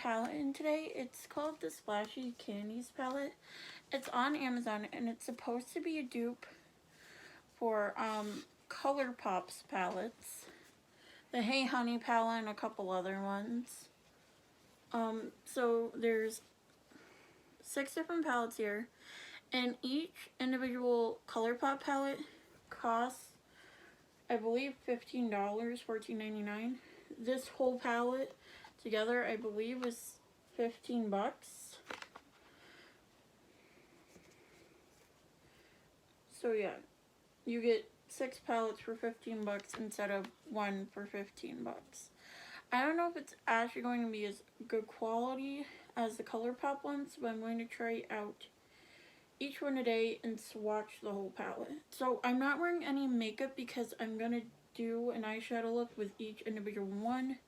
palette in today. It's called the Splashy Candies palette. It's on Amazon and it's supposed to be a dupe for ColourPop's palettes. The Hey Honey palette and a couple other ones. So there's 6 different palettes here, and each individual ColourPop palette costs, I believe, $15, $14.99. This whole palette together, I believe, was 15 bucks. So yeah, you get 6 palettes for 15 bucks instead of 1 for 15 bucks. I don't know if it's actually going to be as good quality as the ColourPop ones, but I'm going to try out each one today and swatch the whole palette. So I'm not wearing any makeup because I'm going to do an eyeshadow look with each individual one.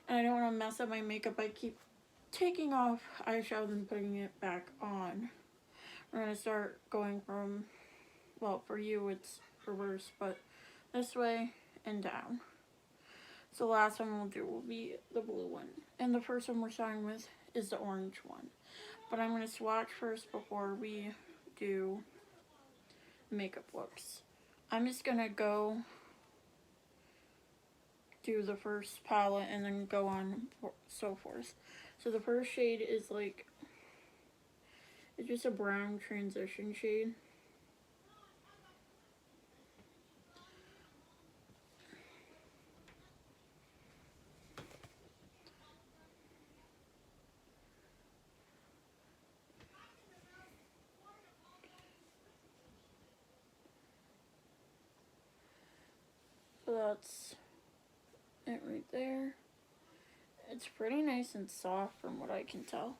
And I don't want to mess up my makeup. I keep taking off eyeshadow and putting it back on. We're going to start going from, well, for you it's reverse, but this way and down. So the last one we'll do will be the blue one. And the first one we're starting with is the orange one. But I'm going to swatch first before we do makeup looks. I'm just going to go do the first palette and then go on so forth. So the first shade is like, it's just a brown transition shade. So that's it right there. It's pretty nice and soft from what I can tell.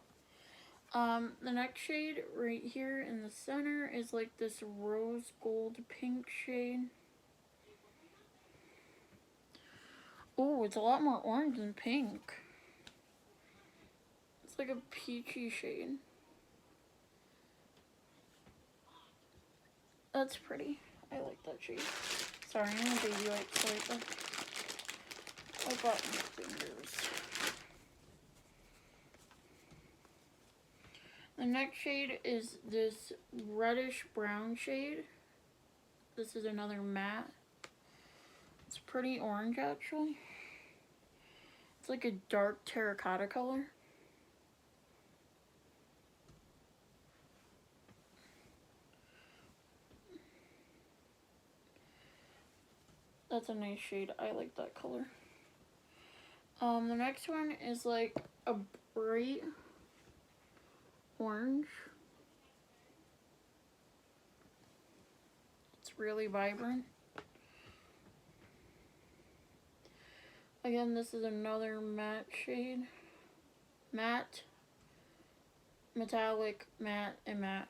The next shade right here in the center is like this rose gold pink shade. Oh, it's a lot more orange than pink. It's like a peachy shade. That's pretty. I like that shade. Sorry, I'm a baby wipe, so I got my fingers. The next shade is this reddish brown shade. This is another matte. It's pretty orange actually. It's like a dark terracotta color. That's a nice shade. I like that color. The next one is like a bright orange. It's really vibrant. Again, this is another matte shade. Matte, metallic, matte, and matte.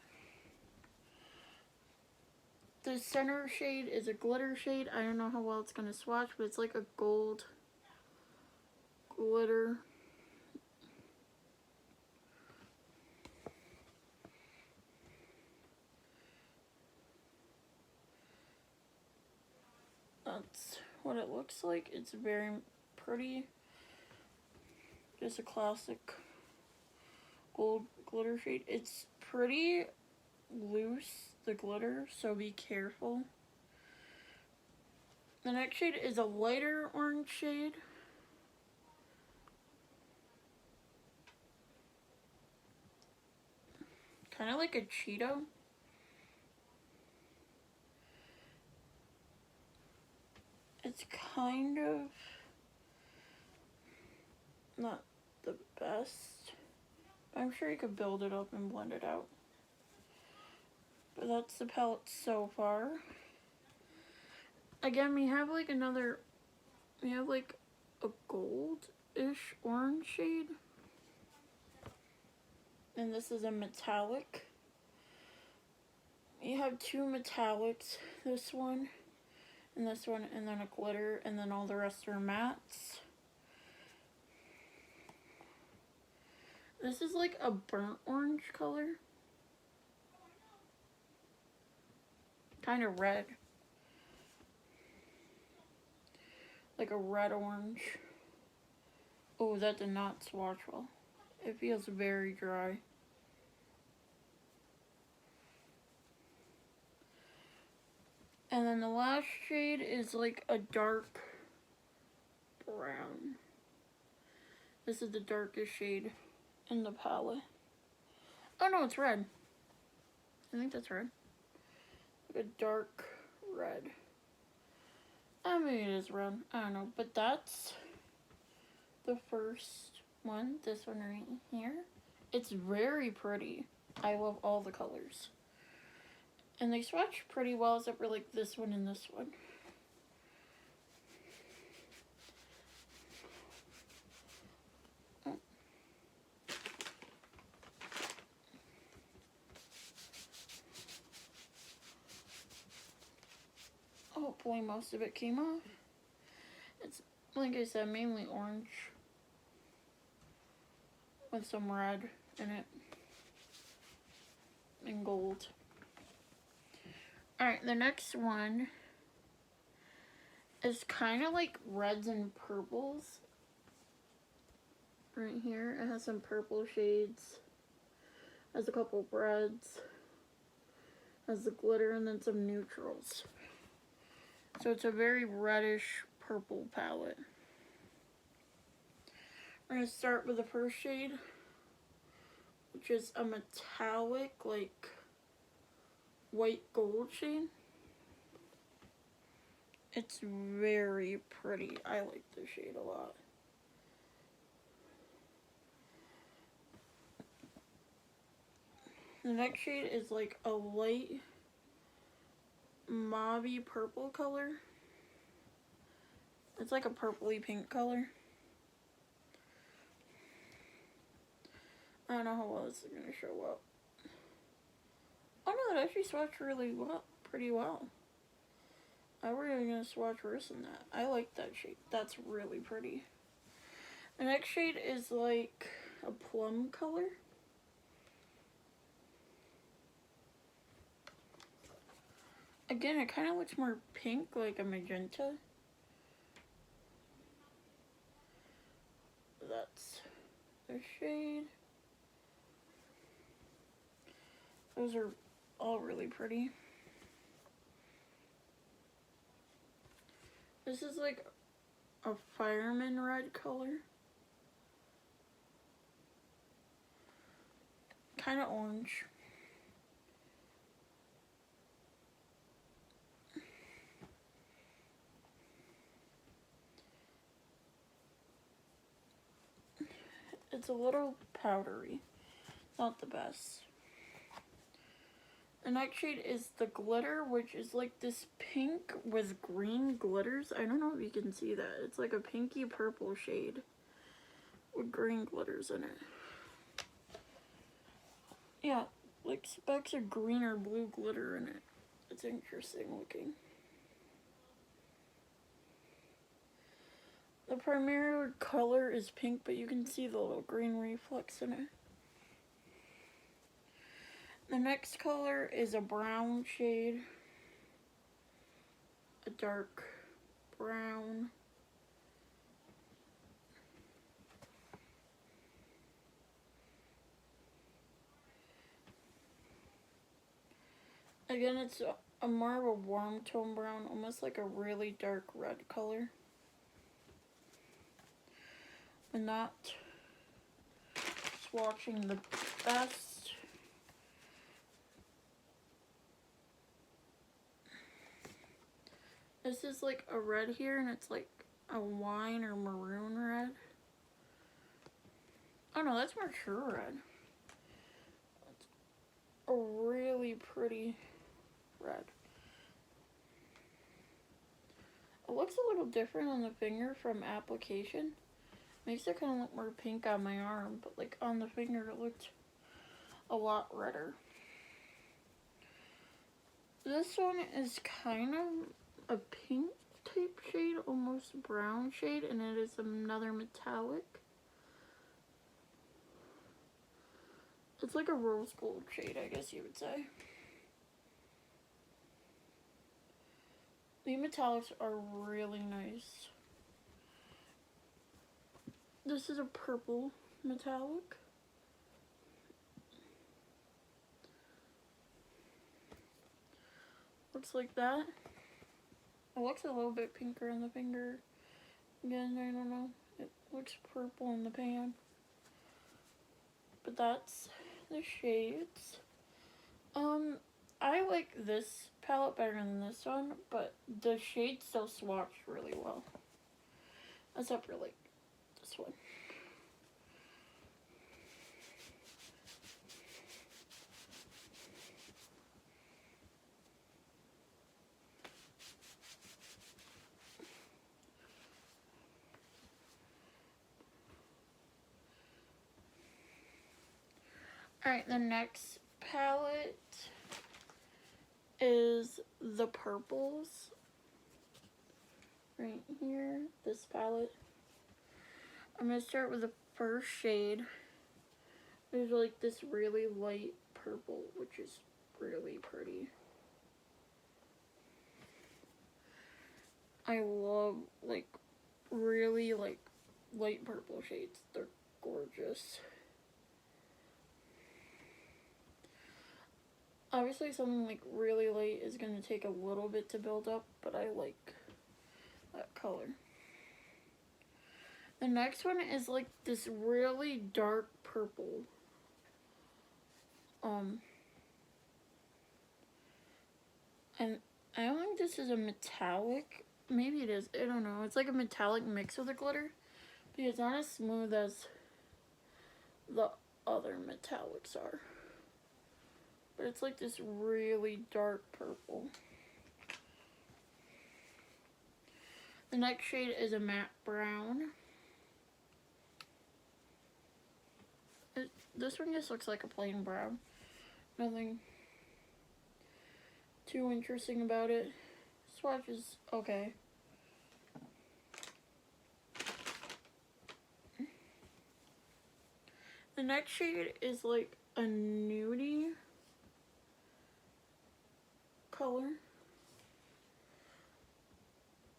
The center shade is a glitter shade. I don't know how well it's going to swatch, but it's like a gold glitter. That's what it looks like. It's very pretty. Just a classic gold glitter shade. It's pretty loose, the glitter, so be careful. The next shade is a lighter orange shade. Kind of like a Cheeto. It's kind of not the best. I'm sure you could build it up and blend it out. But that's the palette so far. Again, we have like a gold-ish orange shade. And this is a metallic. You have 2 metallics, this one, and then a glitter, and then all the rest are mattes. This is like a burnt orange color. Kind of red. Like a red orange. Oh, that did not swatch well. It feels very dry. And then the last shade is like a dark brown. This is the darkest shade in the palette. Oh no, it's red. I think that's red. Like a dark red. Maybe it is red. I don't know. But that's the first one. This one right here. It's very pretty. I love all the colors. And they swatch pretty well, except for like this one and this one. Hopefully most of it came off. It's, like I said, mainly orange with some red in it and gold. Alright, the next one is kind of like reds and purples. Right here, it has some purple shades, has a couple of reds, has the glitter, and then some neutrals. So it's a very reddish purple palette. We're going to start with the first shade, which is a metallic, like, white gold shade. It's very pretty. I like this shade a lot. The next shade is like a light mauvey purple color. It's like a purpley pink color. I don't know how well this is going to show up. Oh no, it actually swatched really well, pretty well. I was really going to swatch worse than that. I like that shade. That's really pretty. The next shade is like a plum color. Again, it kind of looks more pink, like a magenta. That's the shade. Those are all really pretty. This is like a fireman red color. Kind of orange. It's a little powdery. Not the best. The next shade is the glitter, which is like this pink with green glitters. I don't know if you can see that. It's like a pinky purple shade with green glitters in it. Yeah, like specks of green or blue glitter in it. It's interesting looking. The primary color is pink, but you can see the little green reflex in it. The next color is a brown shade. A dark brown. Again, it's a more of a warm tone brown, almost like a really dark red color. And not swatching the best. This is like a red here, and it's like a wine or maroon red. Oh no, that's mature red. That's a really pretty red. It looks a little different on the finger from application. Makes it kind of look more pink on my arm, but like on the finger it looked a lot redder. This one is kind of a pink type shade, almost brown shade, and it is another metallic. It's like a rose gold shade, I guess you would say. The metallics are really nice. This is a purple metallic. Looks like that. It looks a little bit pinker in the finger. Again, I don't know. It looks purple in the pan. But that's the shades. I like this palette better than this one, but the shades still swatch really well. Except for like this one. Alright, the next palette is the purples. Right here, this palette. I'm going to start with the first shade. There's like this really light purple, which is really pretty. I love like really like light purple shades. They're gorgeous. Obviously something like really light is going to take a little bit to build up, but I like that color. The next one is like this really dark purple. And I don't think this is a metallic. Maybe it is. I don't know. It's like a metallic mix with a glitter. But it's not as smooth as the other metallics are. But it's like this really dark purple. The next shade is a matte brown. This one just looks like a plain brown. Nothing too interesting about it. Swatch is okay. The next shade is like a nudie color.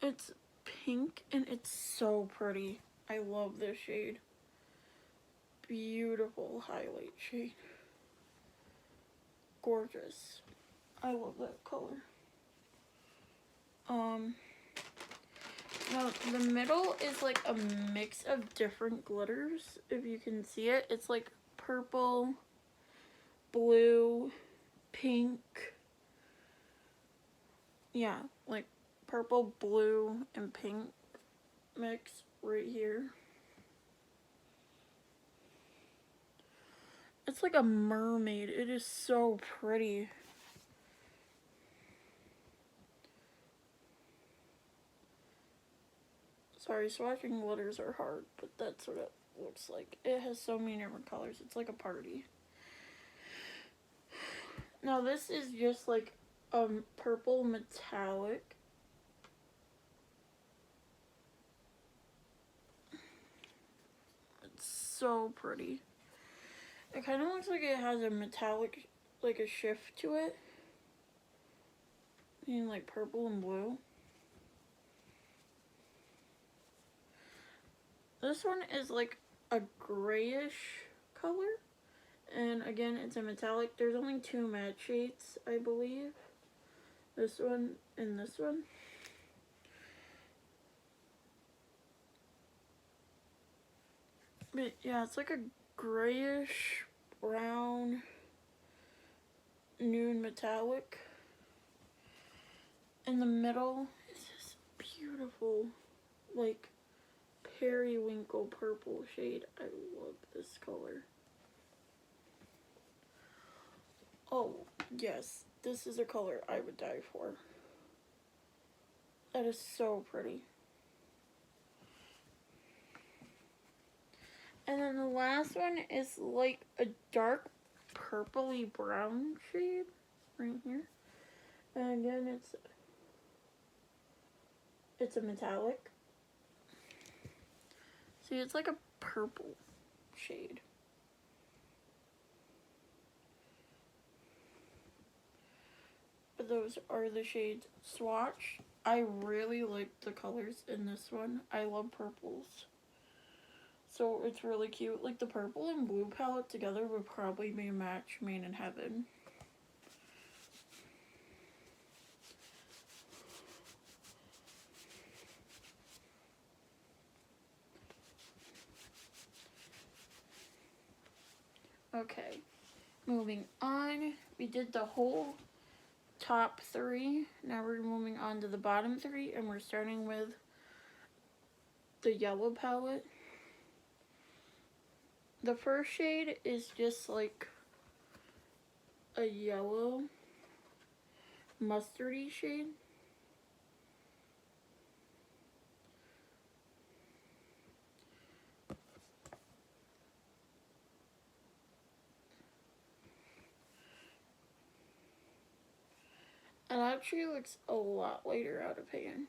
It's pink and it's so pretty. I love this shade. Beautiful highlight shade. Gorgeous. I love that color. Now the middle is like a mix of different glitters, if you can see it. It's like purple, blue, pink. Yeah, like purple, blue, and pink mix right here. It's like a mermaid. It is so pretty. Sorry, swatching glitters are hard, but that's what it looks like. It has so many different colors. It's like a party. Now this is just like purple metallic. It's so pretty. It kind of looks like it has a metallic, like a shift to it. In like purple and blue. This one is like a grayish color. And again, it's a metallic. There's only two matte shades, I believe. This one and this one. But yeah, it's like a grayish brown nude metallic. In the middle is this beautiful like periwinkle purple shade. I love this color. Oh yes, this is a color I would die for. That is so pretty. And then the last one is like a dark purpley brown shade right here. And again, it's a metallic. See, it's like a purple shade. But those are the shades swatched. I really like the colors in this one. I love purples. So it's really cute. Like the purple and blue palette together would probably be a match made in heaven. Okay, moving on. We did the whole top 3. Now we're moving on to the bottom 3, and we're starting with the yellow palette. The first shade is just like a yellow mustardy shade. It actually looks a lot lighter out of pan.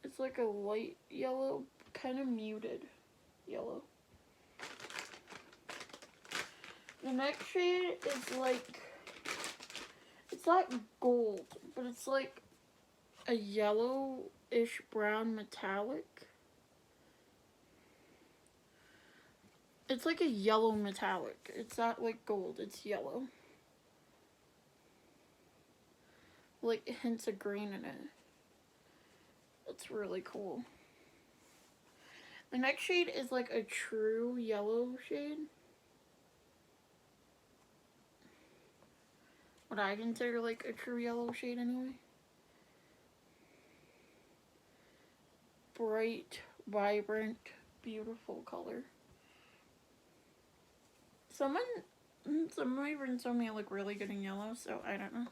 It's like a light yellow, kind of muted yellow. The next shade is like, it's not gold, but it's like a yellowish brown metallic. It's like a yellow metallic. It's not like gold, it's yellow. Like hints of green in it. It's really cool. The next shade is like a true yellow shade. What I consider like a true yellow shade anyway. Bright, vibrant, beautiful color. Some of my friends told me I look really good in yellow, so I don't know.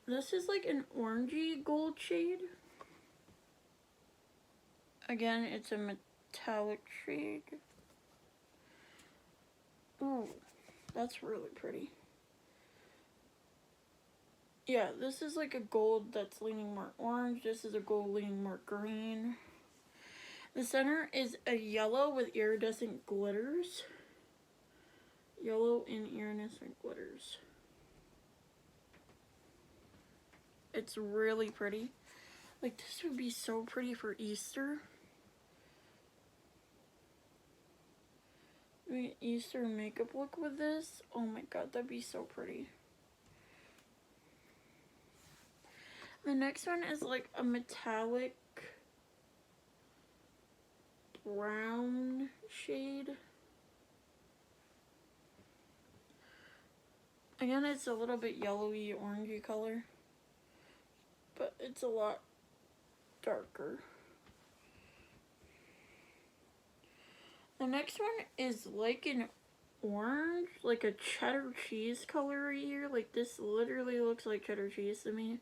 This is like an orangey gold shade. Again, it's a metallic shade. Ooh, that's really pretty. Yeah, this is like a gold that's leaning more orange. This is a gold leaning more green. The center is a yellow with iridescent glitters. Yellow and iridescent glitters. It's really pretty. Like, this would be so pretty for Easter. Doing an Easter makeup look with this. Oh my god, that'd be so pretty. The next one is like a metallic brown shade. Again, it's a little bit yellowy, orangey color, but it's a lot darker. The next one is like an orange, like a cheddar cheese color right here. Like, this literally looks like cheddar cheese to me.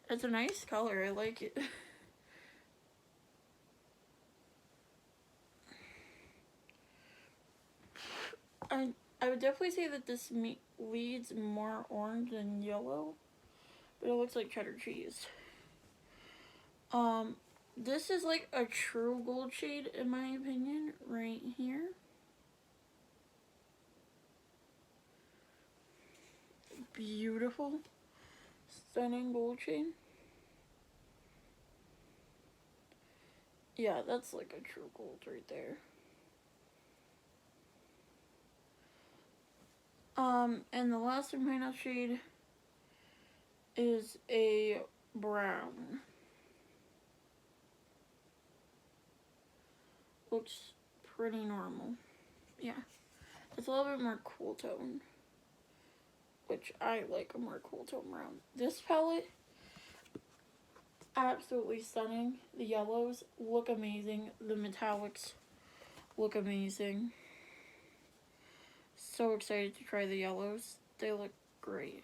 It's a nice color, I like it. I would definitely say that this leads more orange than yellow, but it looks like cheddar cheese. This is like a true gold shade in my opinion, right here. Beautiful, stunning gold shade. Yeah, that's like a true gold right there. And the last and final shade is a brown. Looks pretty normal. Yeah. It's a little bit more cool tone, which I like a more cool tone brown. This palette, absolutely stunning. The yellows look amazing. The metallics look amazing. So excited to try the yellows. They look great.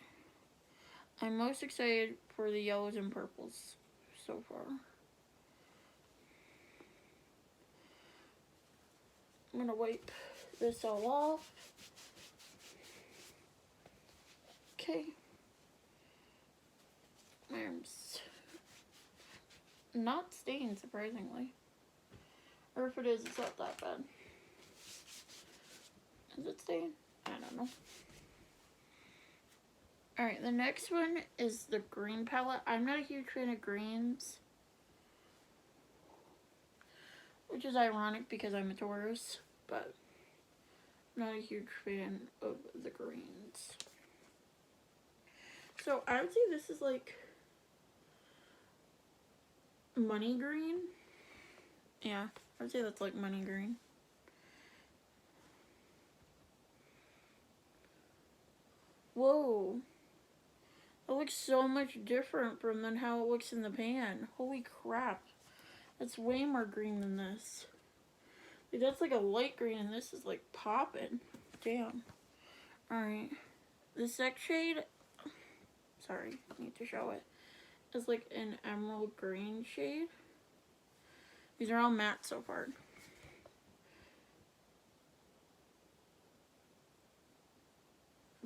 I'm most excited for the yellows and purples so far. I'm gonna wipe this all off. Okay. My arm's not stained, surprisingly. Or if it is, it's not that bad. Is it stained? I don't know. Alright, the next one is the green palette. I'm not a huge fan of greens, which is ironic because I'm a Taurus, but I'm not a huge fan of the greens. So I would say this is like money green. Yeah, I would say that's like money green. Whoa. It looks so much different from than how it looks in the pan. Holy crap. That's way more green than this. Like, that's like a light green and this is like popping. Damn. Alright. The next shade, sorry, I need to show it, is like an emerald green shade. These are all matte so far.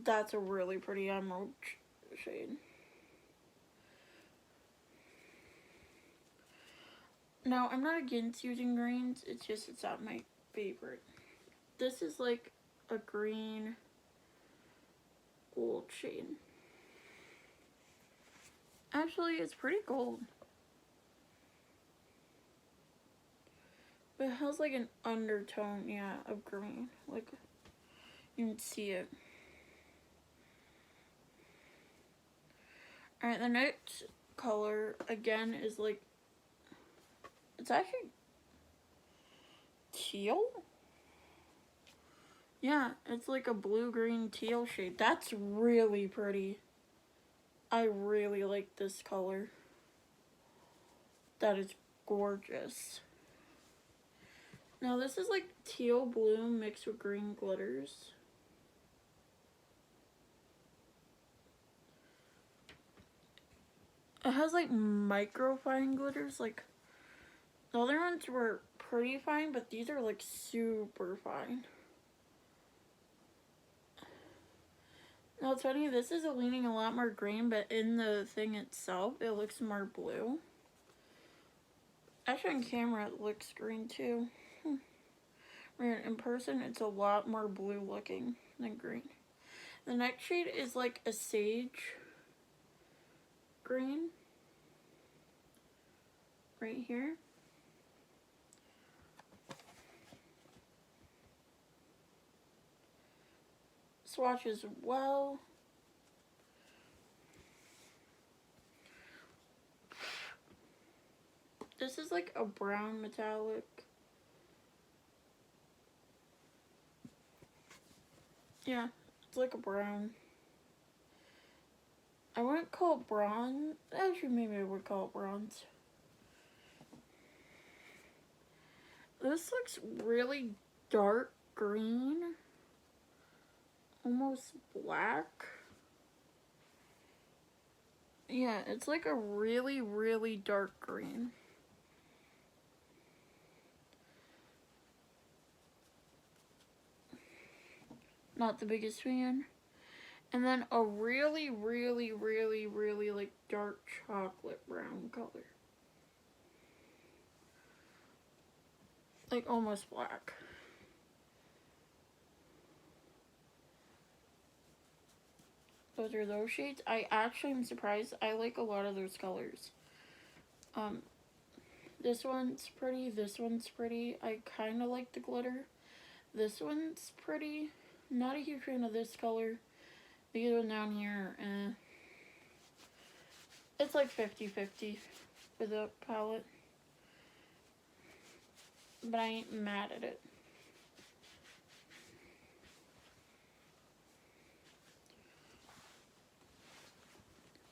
That's a really pretty emerald shade. Now, I'm not against using greens, it's just it's not my favorite. This is like a green gold shade. Actually, it's pretty gold. But it has like an undertone, yeah, of green. Like, you can see it. Alright, the next color, again, is like, it's actually teal? Yeah, it's like a blue-green teal shade. That's really pretty. I really like this color. That is gorgeous. Now this is like teal blue mixed with green glitters. It has like micro fine glitters. Like the other ones were pretty fine, but these are like super fine. Now it's funny, this is leaning a lot more green, but in the thing itself, it looks more blue. Actually on camera it looks green too. In person it's a lot more blue looking than green. The next shade is like a sage green. Right here. Swatch as well. This is like a brown metallic. Yeah, it's like a brown. I wouldn't call it bronze. Actually, maybe I would call it bronze. This looks really dark green. Almost black. Yeah, it's like a really, really dark green. Not the biggest fan. And then a really, really, really, really like dark chocolate brown color. Like almost black. Those are those shades. I actually am surprised. I like a lot of those colors. This one's pretty. This one's pretty. I kind of like the glitter. This one's pretty. Not a huge fan of this color. The other one down here, it's like 50-50 with the palette. But I ain't mad at it.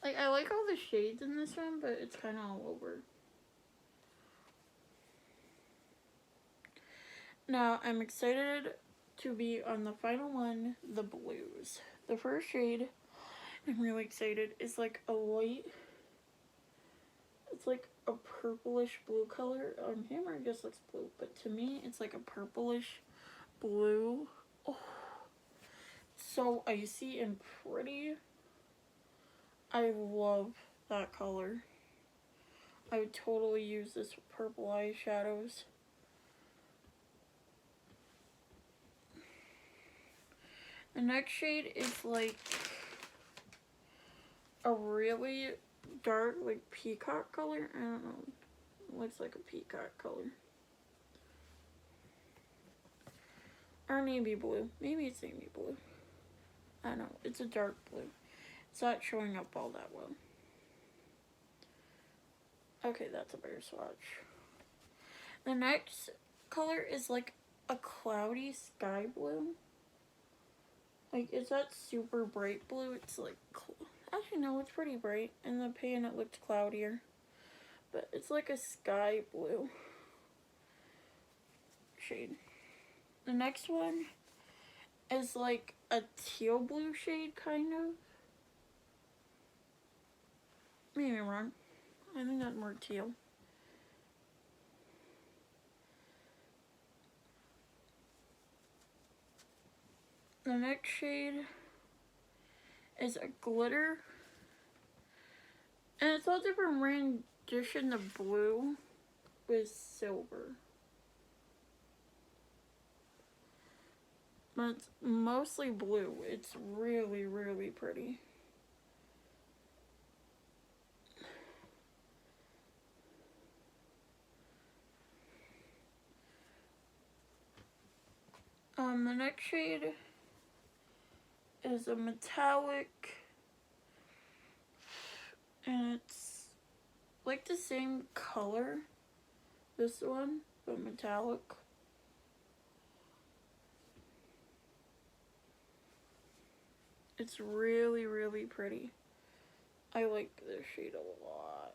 Like, I like all the shades in this one, but it's kind of all over. Now, I'm excited to be on the final one, the blues. The first shade, I'm really excited, is like a light, it's like a purplish blue color. On camera it just looks blue, but to me it's like a purplish blue. Oh, so icy and pretty. I love that color. I would totally use this with purple eyeshadows. The next shade is like a really dark, like peacock color. I don't know. It looks like a peacock color. Or navy blue. Maybe it's navy blue. I don't know. It's a dark blue. It's not showing up all that well. Okay, that's a better swatch. The next color is like a cloudy sky blue. Like, it's that super bright blue. It's like, actually no, it's pretty bright. In the pan it looked cloudier. But it's like a sky blue shade. The next one is like a teal blue shade, kind of. Maybe I'm wrong. I think that's more teal. The next shade is a glitter. And it's all different rendition of blue with silver. But it's mostly blue. It's really, really pretty. The next shade is a metallic, and it's like the same color, this one, but metallic. It's really, really pretty. I like this shade a lot.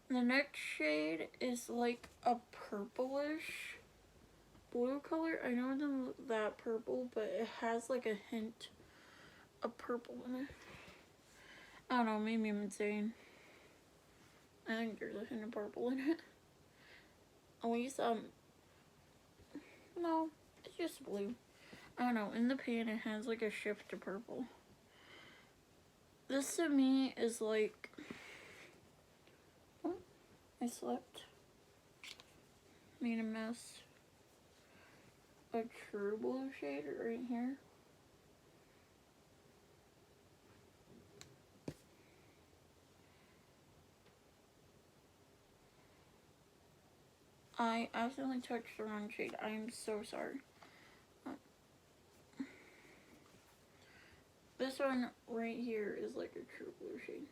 The next shade is like a purplish blue color. I know it doesn't look that purple, but it has like a hint of purple in it. I don't know, maybe I'm insane. I think there's a hint of purple in it. At least, no, it's just blue. I don't know, in the pan it has like a shift to purple. This to me is like, oh, I slept. Made a mess. A true blue shade right here. I accidentally touched the wrong shade. I am so sorry. This one right here is like a true blue shade.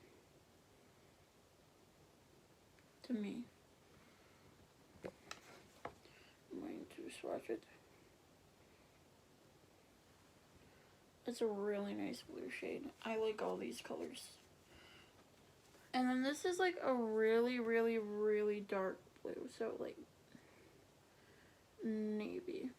To me. I'm going to swatch it. It's a really nice blue shade. I like all these colors. And then this is like a really, really, really dark blue. So like navy.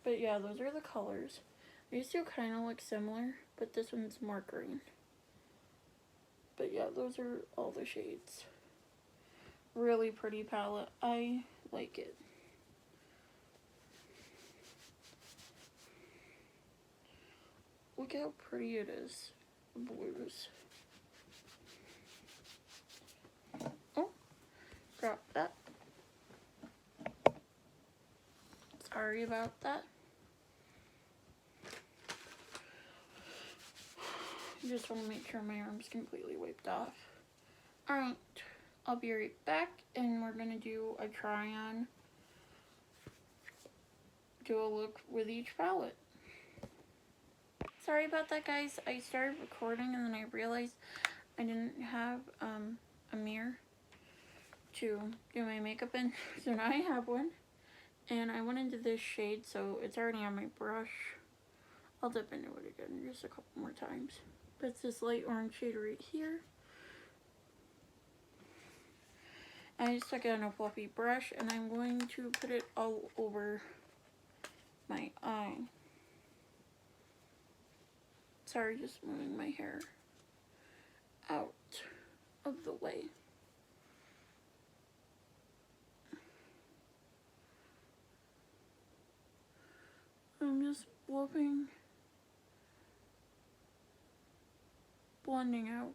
But yeah, those are the colors. These two kind of look similar, but this one's more green. But yeah, those are all the shades. Really pretty palette. I like it. Look how pretty it is. The blues. Oh, drop that. Sorry about that. I just want to make sure my arm's completely wiped off. Alright, I'll be right back and we're going to do a try on. Do a look with each palette. Sorry about that, guys. I started recording and then I realized I didn't have a mirror to do my makeup in. So now I have one. And I went into this shade, so it's already on my brush. I'll dip into it again just a couple more times. But it's this light orange shade right here. I just took it on a fluffy brush and I'm going to put it all over my eye. Sorry, just moving my hair out of the way. I'm just blending out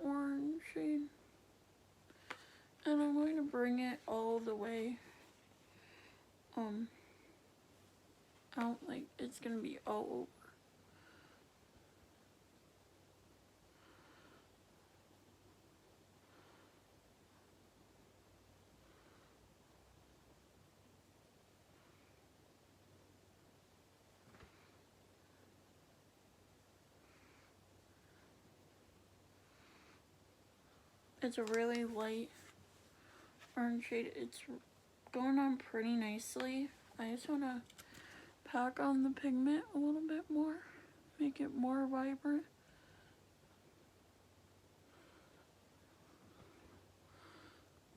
orange shade. And I'm going to bring it all the way out, like it's gonna be all over. It's a really light orange shade. It's going on pretty nicely. I just want to pack on the pigment a little bit more, make it more vibrant.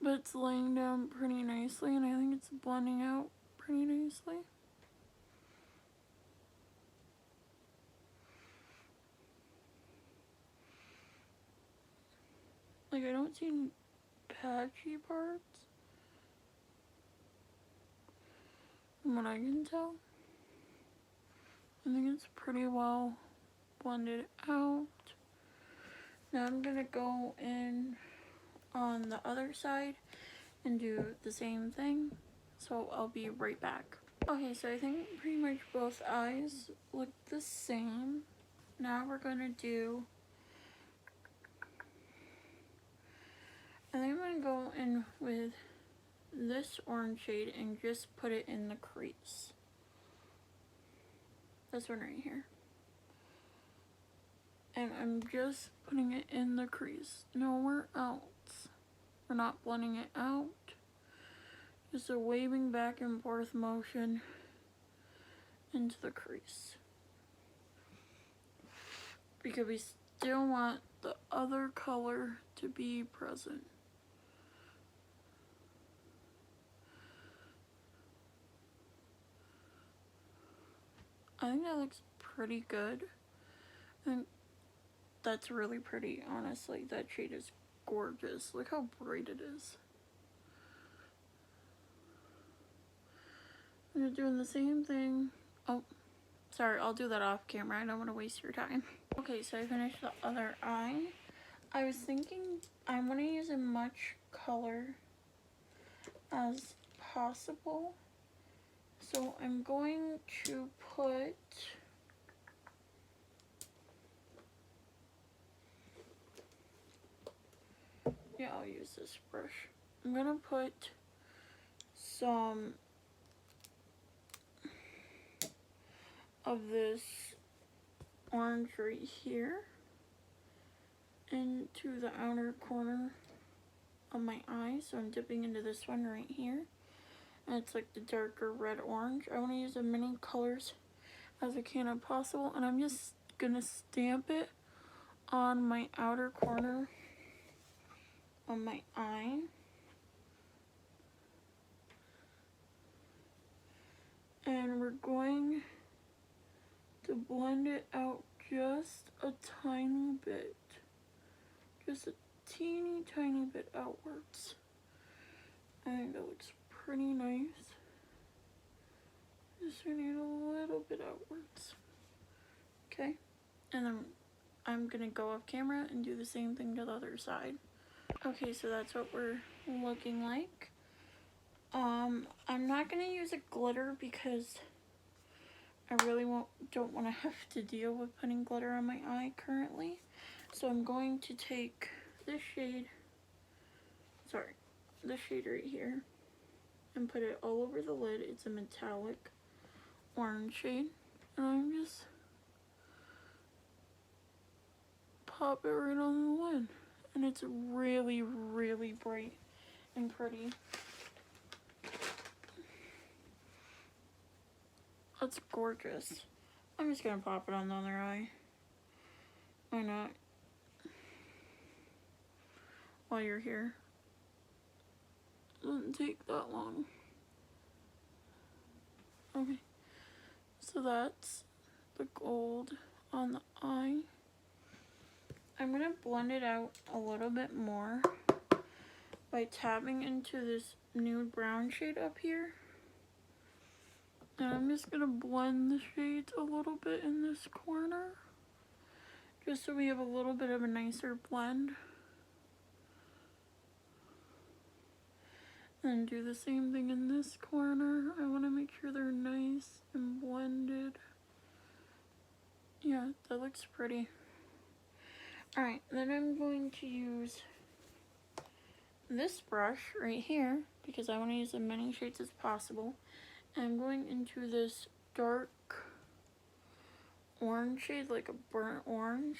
But it's laying down pretty nicely, and I think it's blending out pretty nicely. Like, I don't see any patchy parts from what I can tell. I think it's pretty well blended out. Now I'm gonna go in on the other side and do the same thing. So I'll be right back. Okay, so I think pretty much both eyes look the same. Now we're gonna do, I think I'm gonna go in with this orange shade and just put it in the crease. This one right here. And I'm just putting it in the crease, nowhere else. We're not blending it out. Just a waving back and forth motion into the crease. Because we still want the other color to be present. I think that looks pretty good. I think that's really pretty, honestly. That shade is gorgeous. Look how bright it is. I'm doing the same thing. Oh, sorry, I'll do that off camera. I don't want to waste your time. Okay, so I finished the other eye. I was thinking I want to use as much color as possible. So I'm going to put, yeah, I'll use this brush. I'm gonna put some of this orange right here into the outer corner of my eye. So I'm dipping into this one right here. And it's like the darker red orange. I want to use as many colors as I can if possible. And I'm just gonna stamp it on my outer corner of my eye. And we're going to blend it out just a tiny bit. Just a teeny tiny bit outwards. I think that looks pretty nice. Just need a little bit outwards. Okay, and then I'm gonna go off camera and do the same thing to the other side. Okay, so that's what we're looking like. I'm not gonna use a glitter because I really don't want to have to deal with putting glitter on my eye currently. So I'm going to take this shade, this shade right here, and put it all over the lid. It's a metallic orange shade. And I'm just pop it right on the lid. And it's really, really bright and pretty. That's gorgeous. I'm just gonna pop it on the other eye. Why not? While you're here. Doesn't take that long. Okay. So that's the gold on the eye. I'm gonna blend it out a little bit more by tapping into this nude brown shade up here. And I'm just gonna blend the shades a little bit in this corner, just so we have a little bit of a nicer blend. And do the same thing in this corner. I want to make sure they're nice and blended. Yeah, that looks pretty. Alright, then I'm going to use this brush right here because I want to use as many shades as possible. And I'm going into this dark orange shade, like a burnt orange.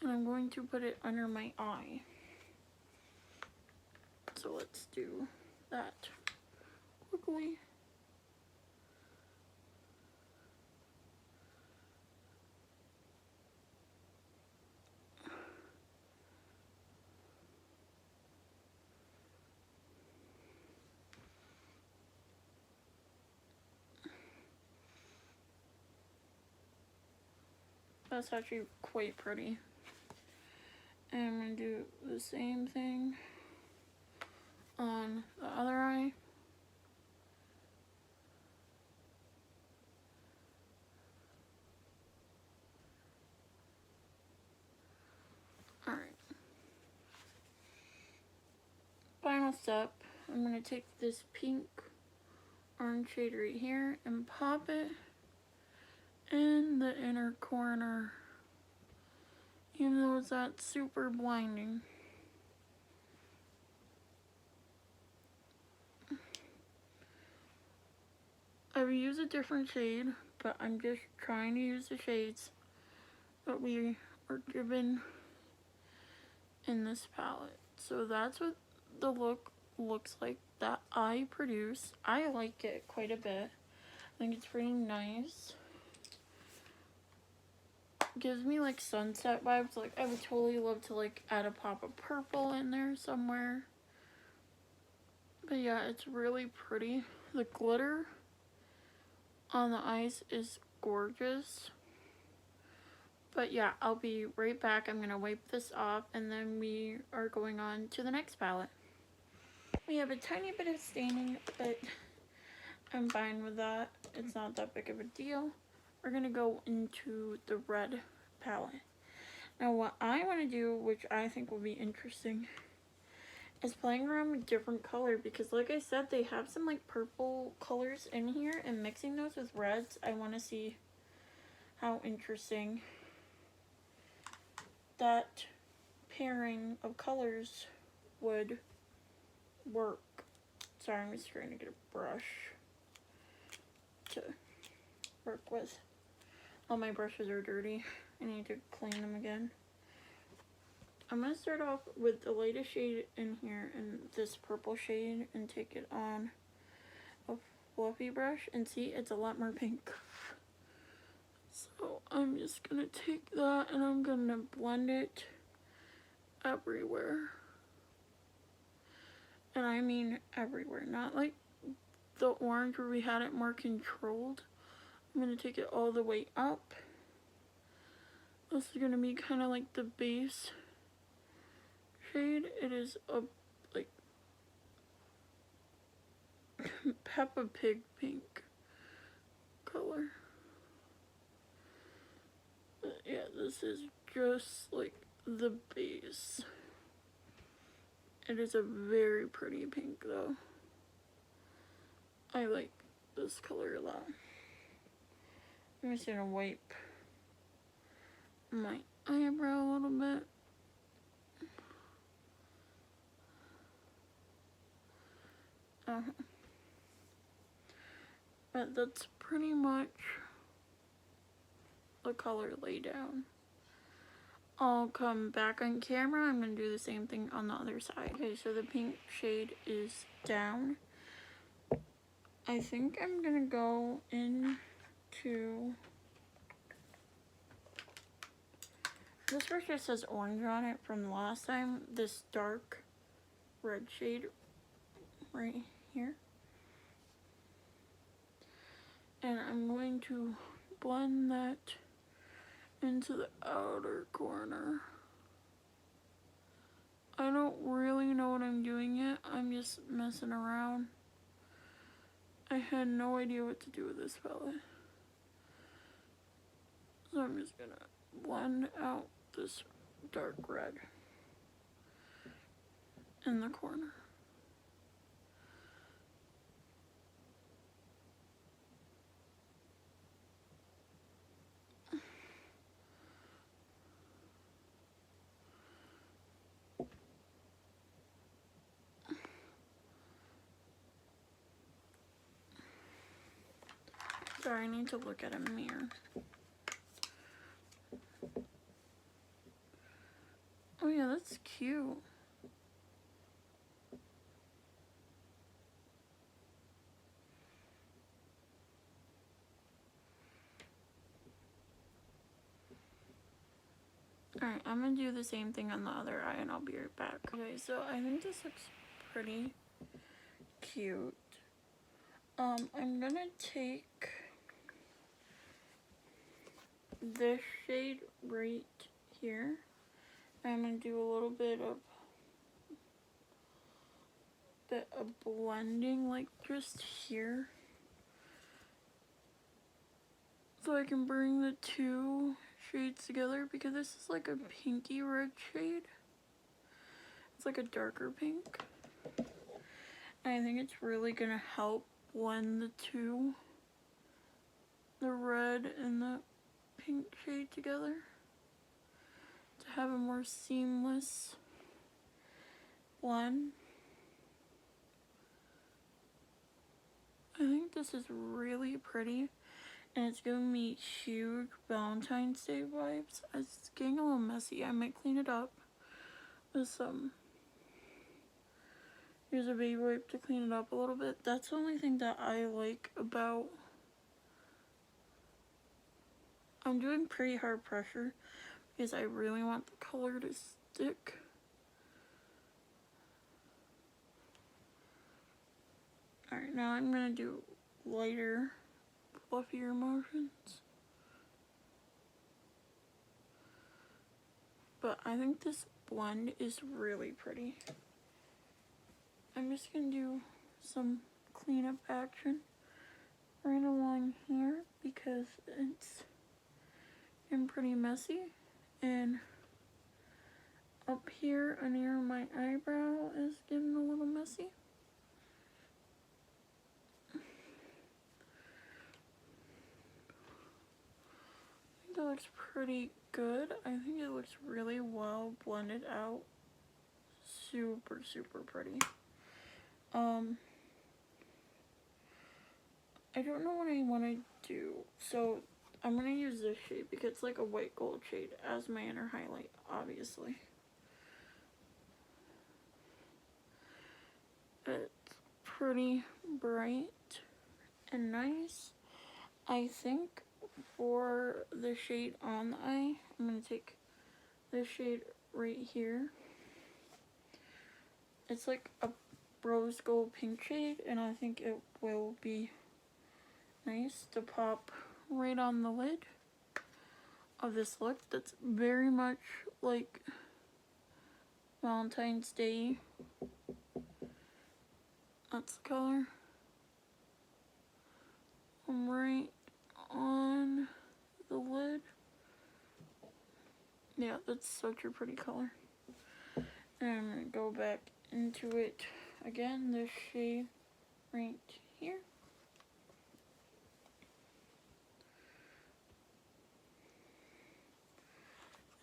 And I'm going to put it under my eye. let's do that quickly. That's actually quite pretty. And I'm going to do the same thing on the other eye. Alright. Final step, I'm going to take this pink orange shade right here and pop it in the inner corner, even though it's not super blinding. I would use a different shade, but I'm just trying to use the shades that we are given in this palette. So that's what the look looks like that I produce. I like it quite a bit. I think it's pretty nice. Gives me like sunset vibes. Like I would totally love to like add a pop of purple in there somewhere. But yeah, it's really pretty. The glitter on the eyes is gorgeous. But yeah, I'll be right back. I'm gonna wipe this off and then we are going on to the next palette. We have a tiny bit of staining, but I'm fine with that. It's not that big of a deal. We're gonna go into the red palette. Now what I want to do, which I think will be interesting, is playing around with different color, because like I said, they have some like purple colors in here, and mixing those with reds, I want to see how interesting that pairing of colors would work. Sorry, I'm just trying to get a brush to work with. All my brushes are dirty. I need to clean them again. I'm going to start off with the lightest shade in here and this purple shade and take it on a fluffy brush, and see, it's a lot more pink. So I'm just going to take that and I'm going to blend it everywhere. And I mean everywhere, not like the orange where we had it more controlled. I'm going to take it all the way up. This is going to be kind of like the base shade. It is a like Peppa Pig pink color. But yeah, this is just like the base. It is a very pretty pink though. I like this color a lot. I'm just gonna wipe my eyebrow a little bit. But that's pretty much the color laid down. I'll come back on camera. I'm going to do the same thing on the other side. Okay, so the pink shade is down. I think I'm going to go into... This brush just says orange on it from the last time. This dark red shade right here. And I'm going to blend that into the outer corner. I don't really know what I'm doing yet. I'm just messing around. I had no idea what to do with this palette. So I'm just gonna blend out this dark red in the corner. Sorry, I need to look at a mirror. Oh yeah, that's cute. Alright, I'm gonna do the same thing on the other eye and I'll be right back. Okay, so I think this looks pretty cute. I'm gonna take this shade right here. I'm gonna do a little bit of blending, like just here, so I can bring the two shades together, because this is like a pinky red shade. It's like a darker pink. And I think it's really gonna help blend the two, the red and the pink shade together, to have a more seamless blend. I think this is really pretty, and it's giving me huge Valentine's Day vibes. It's getting a little messy. I might clean it up with some, use a baby wipe to clean it up a little bit. That's the only thing that I like about, I'm doing pretty hard pressure because I really want the color to stick. Alright, now I'm gonna do lighter, fluffier motions. But I think this blend is really pretty. I'm just gonna do some cleanup action right along here because it's getting pretty messy. And up here near my eyebrow is getting a little messy. That looks pretty good. I think it looks really well blended out. Super, super pretty. I don't know what I want to do. So I'm going to use this shade because it's like a white gold shade as my inner highlight, obviously. It's pretty bright and nice. I think for the shade on the eye, I'm going to take this shade right here. It's like a rose gold pink shade, and I think it will be nice to pop right on the lid of this look that's very much like Valentine's Day. That's the color. I'm right on the lid. Yeah, that's such a pretty color. And I'm gonna go back into it again, this shade right here.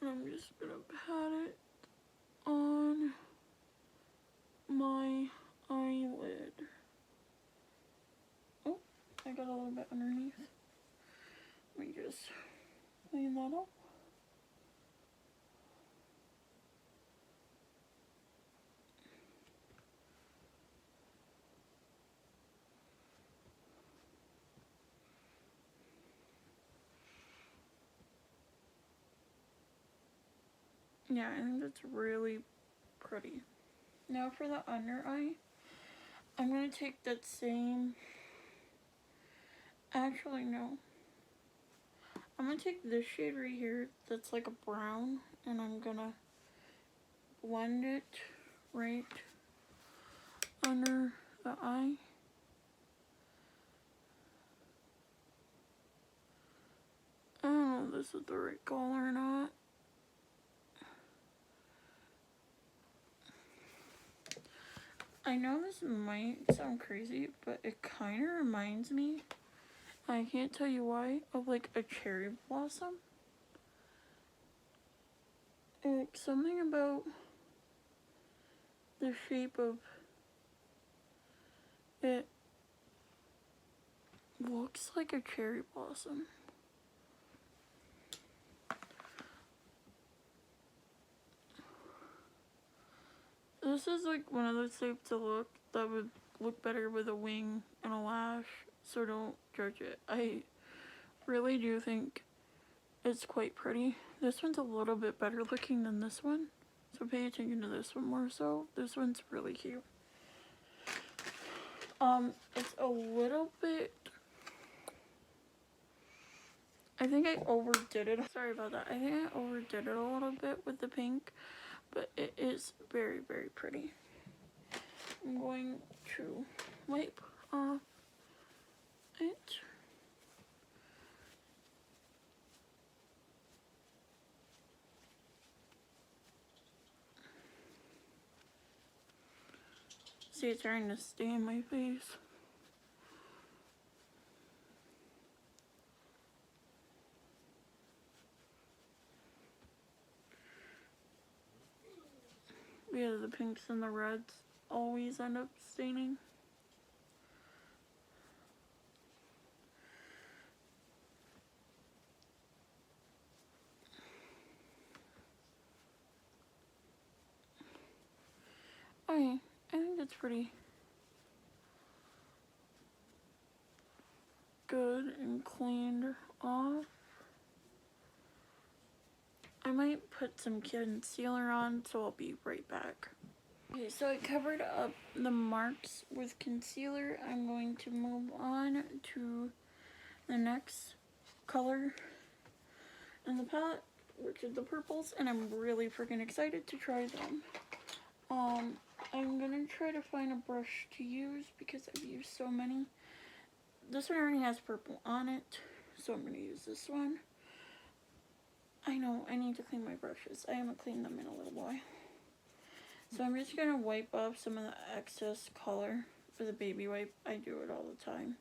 And I'm just gonna pat it on my eyelid. Oh, I got a little bit underneath. Let me just clean that up. Yeah, I think that's really pretty. Now for the under eye, I'm going to take that same, actually no, I'm going to take this shade right here that's like a brown, and I'm going to blend it right under the eye. I don't know if this is the right color or not. I know this might sound crazy, but it kind of reminds me, I can't tell you why, of like a cherry blossom. Like something about the shape of it looks like a cherry blossom. This is like one of those shapes to look that would look better with a wing and a lash, so don't judge it. I really do think it's quite pretty. This one's a little bit better looking than this one, so pay attention to this one more so. This one's really cute. It's a little bit, I think I overdid it. Sorry about that. I think I overdid it a little bit with the pink, but it is very, very pretty. I'm going to wipe off it. See, it's trying to stay in my face. Yeah, the pinks and the reds always end up staining. Okay, I think that's pretty good and cleaned off. I might put some concealer on, so I'll be right back. Okay, so I covered up the marks with concealer. I'm going to move on to the next color in the palette, which is the purples, and I'm really freaking excited to try them. I'm gonna try to find a brush to use because I've used so many. This one already has purple on it, so I'm gonna use this one. I know, I need to clean my brushes. I haven't cleaned them in a little while. So I'm just gonna wipe off some of the excess color with a baby wipe. I do it all the time.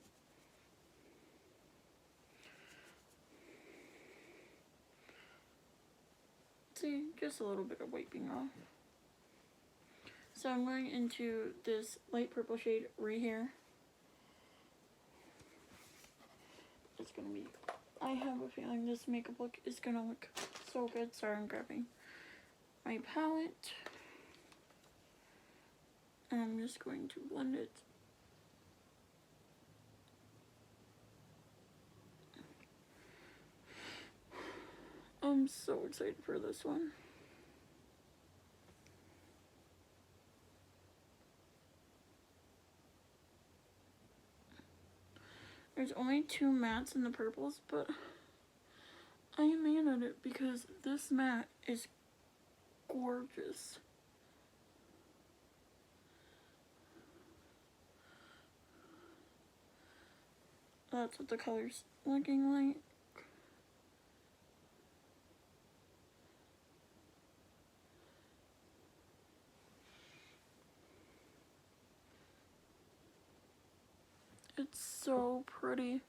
See, just a little bit of wiping off. So I'm going into this light purple shade right here. It's gonna be, I have a feeling this makeup look is gonna look so good. Sorry, I'm grabbing my palette. And I'm just going to blend it. I'm so excited for this one. There's only 2 mattes in the purples, but I am mad at it because this matte is gorgeous. That's what the color's looking like. It's so pretty.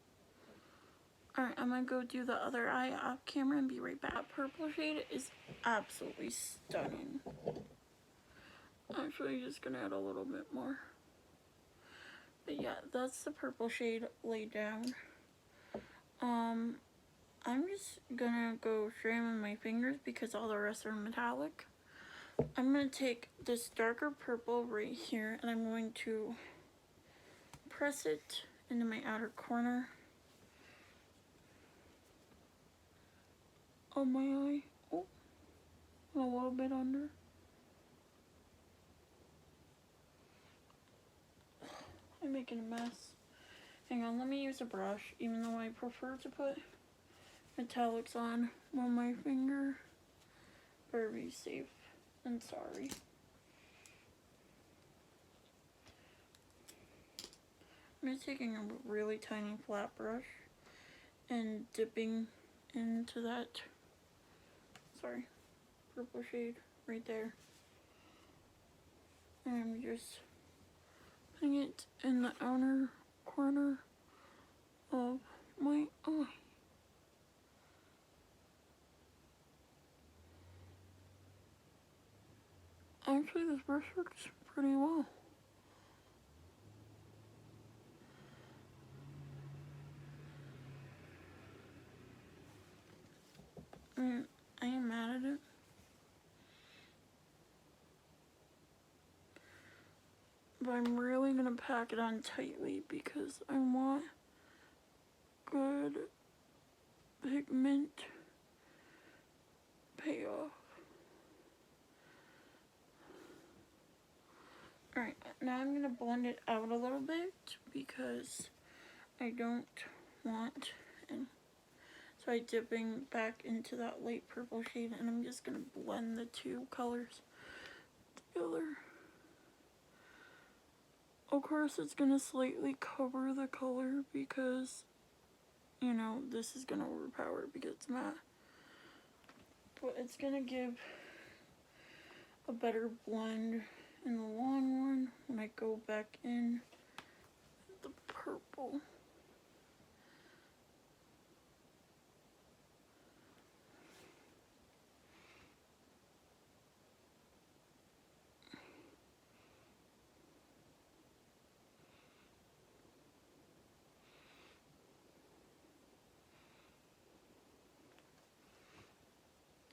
Alright, I'm gonna go do the other eye off camera and be right back. That purple shade is absolutely stunning. Actually, just gonna add a little bit more. But yeah, that's the purple shade laid down. I'm just gonna go straight in with my fingers because all the rest are metallic. I'm gonna take this darker purple right here and I'm going to press it into my outer corner of my eye. Oh, a little bit under. I'm making a mess. Hang on, let me use a brush, even though I prefer to put metallics on my finger. Better be safe than sorry. I'm just taking a really tiny flat brush and dipping into that, sorry, purple shade right there. And I'm just putting it in the outer corner of my eye. Actually, this brush works pretty well. I am mad at it. But I'm really gonna pack it on tightly because I want good pigment pay off. Alright, now I'm going to blend it out a little bit because I don't want any. So I'm dipping back into that light purple shade, and I'm just going to blend the two colors together. Of course, it's going to slightly cover the color because, you know, this is going to overpower it because it's matte. But it's going to give a better blend in the long run when I go back in the purple.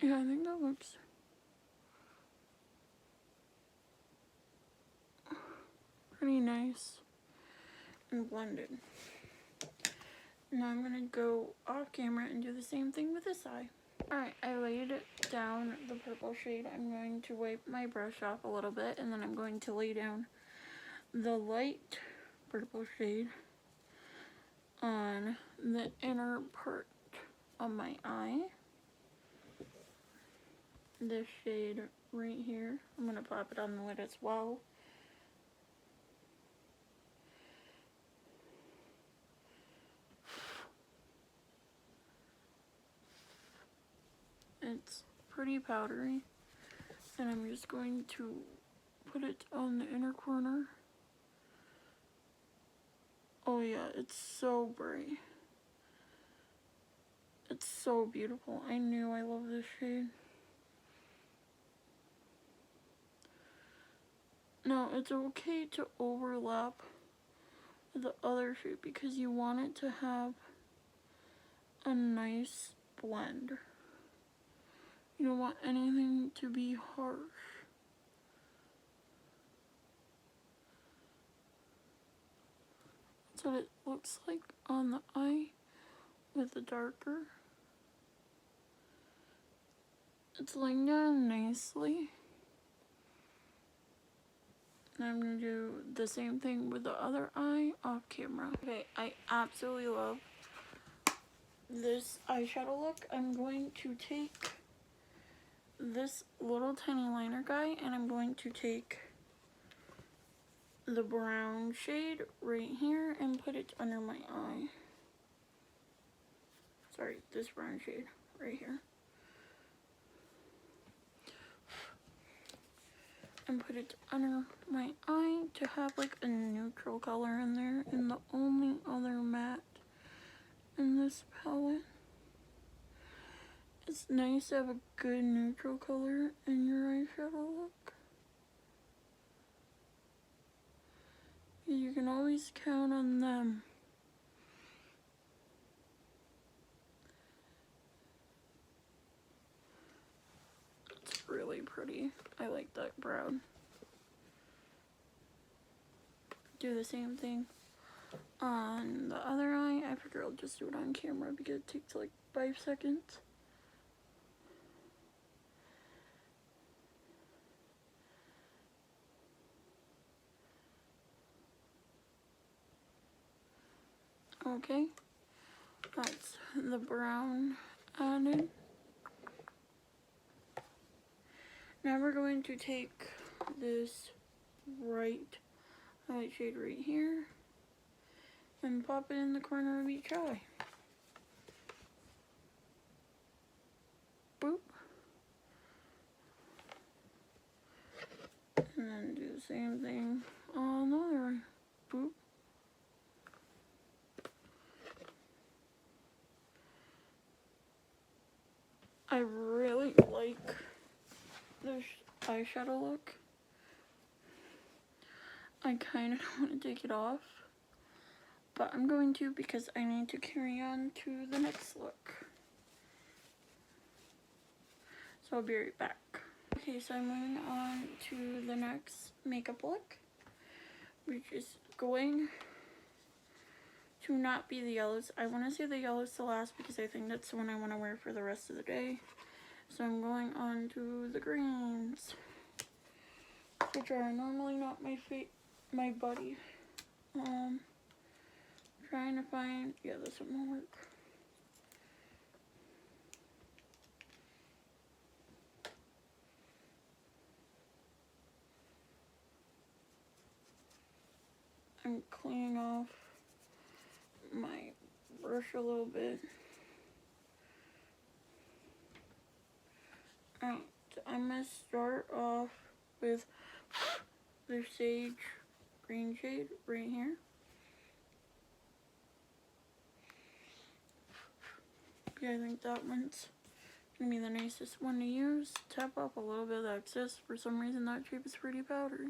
Yeah, I think that looks pretty nice and blended. Now I'm gonna go off camera and do the same thing with this eye. Alright, I laid down the purple shade. I'm going to wipe my brush off a little bit, and then I'm going to lay down the light purple shade on the inner part of my eye. This shade right here, I'm going to pop it on the lid as well. It's pretty powdery, and I'm just going to put it on the inner corner. Oh yeah, it's so bright. It's so beautiful. I knew I love this shade. Now, it's okay to overlap with the other shade because you want it to have a nice blend. You don't want anything to be harsh. That's what it looks like on the eye with the darker. It's laying down nicely. And I'm going to do the same thing with the other eye off camera. Okay, I absolutely love this eyeshadow look. I'm going to take this little tiny liner guy, and I'm going to take the brown shade right here and put it under my eye. Sorry, this brown shade right here. And put it under my eye to have like a neutral color in there. And the only other matte in this palette. It's nice to have a good neutral color in your eyeshadow look. You can always count on them. It's really pretty. I like that brown. Do the same thing on the other eye. I figure I'll just do it on camera because it takes like 5 seconds. Okay, that's the brown added. Now we're going to take this bright light shade right here and pop it in the corner of each eye. Boop. And then do the same thing on the other eye. Boop. I really like this eyeshadow look. I kind of don't want to take it off, but I'm going to because I need to carry on to the next look. So I'll be right back. Okay, so I'm moving on to the next makeup look, which is going to not be the yellows. I want to say the yellows to last because I think that's the one I want to wear for the rest of the day. So I'm going on to the greens, which are normally not my buddy. Trying to find, yeah, this one will work. I'm cleaning off my brush a little bit. Alright, so I'm gonna start off with the sage green shade right here. Yeah, I think that one's gonna be the nicest one to use. Tap off a little bit of excess. For some reason that shape is pretty powdery.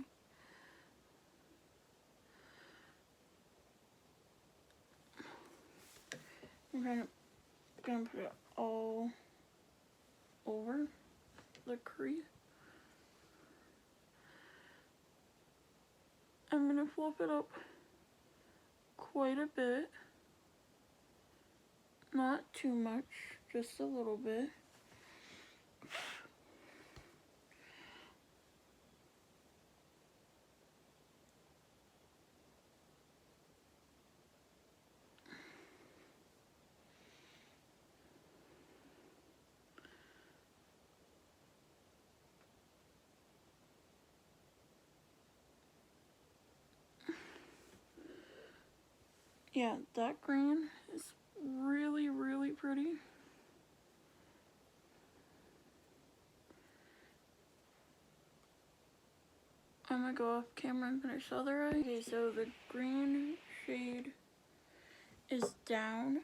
I'm gonna put it all over the crease. I'm gonna fluff it up quite a bit. Not too much, just a little bit. Yeah, that green is really, really pretty. I'm gonna go off camera and finish the other eye. Okay, so the green shade is down.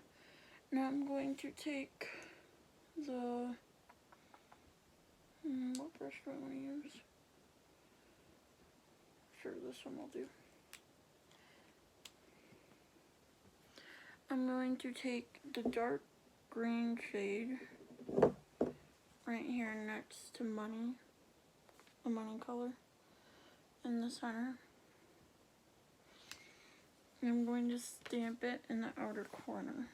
Now I'm going to take the, what brush do I want to use? Sure, this one will do. I'm going to take the dark green shade right here next to money, the money color in the center. And I'm going to stamp it in the outer corner.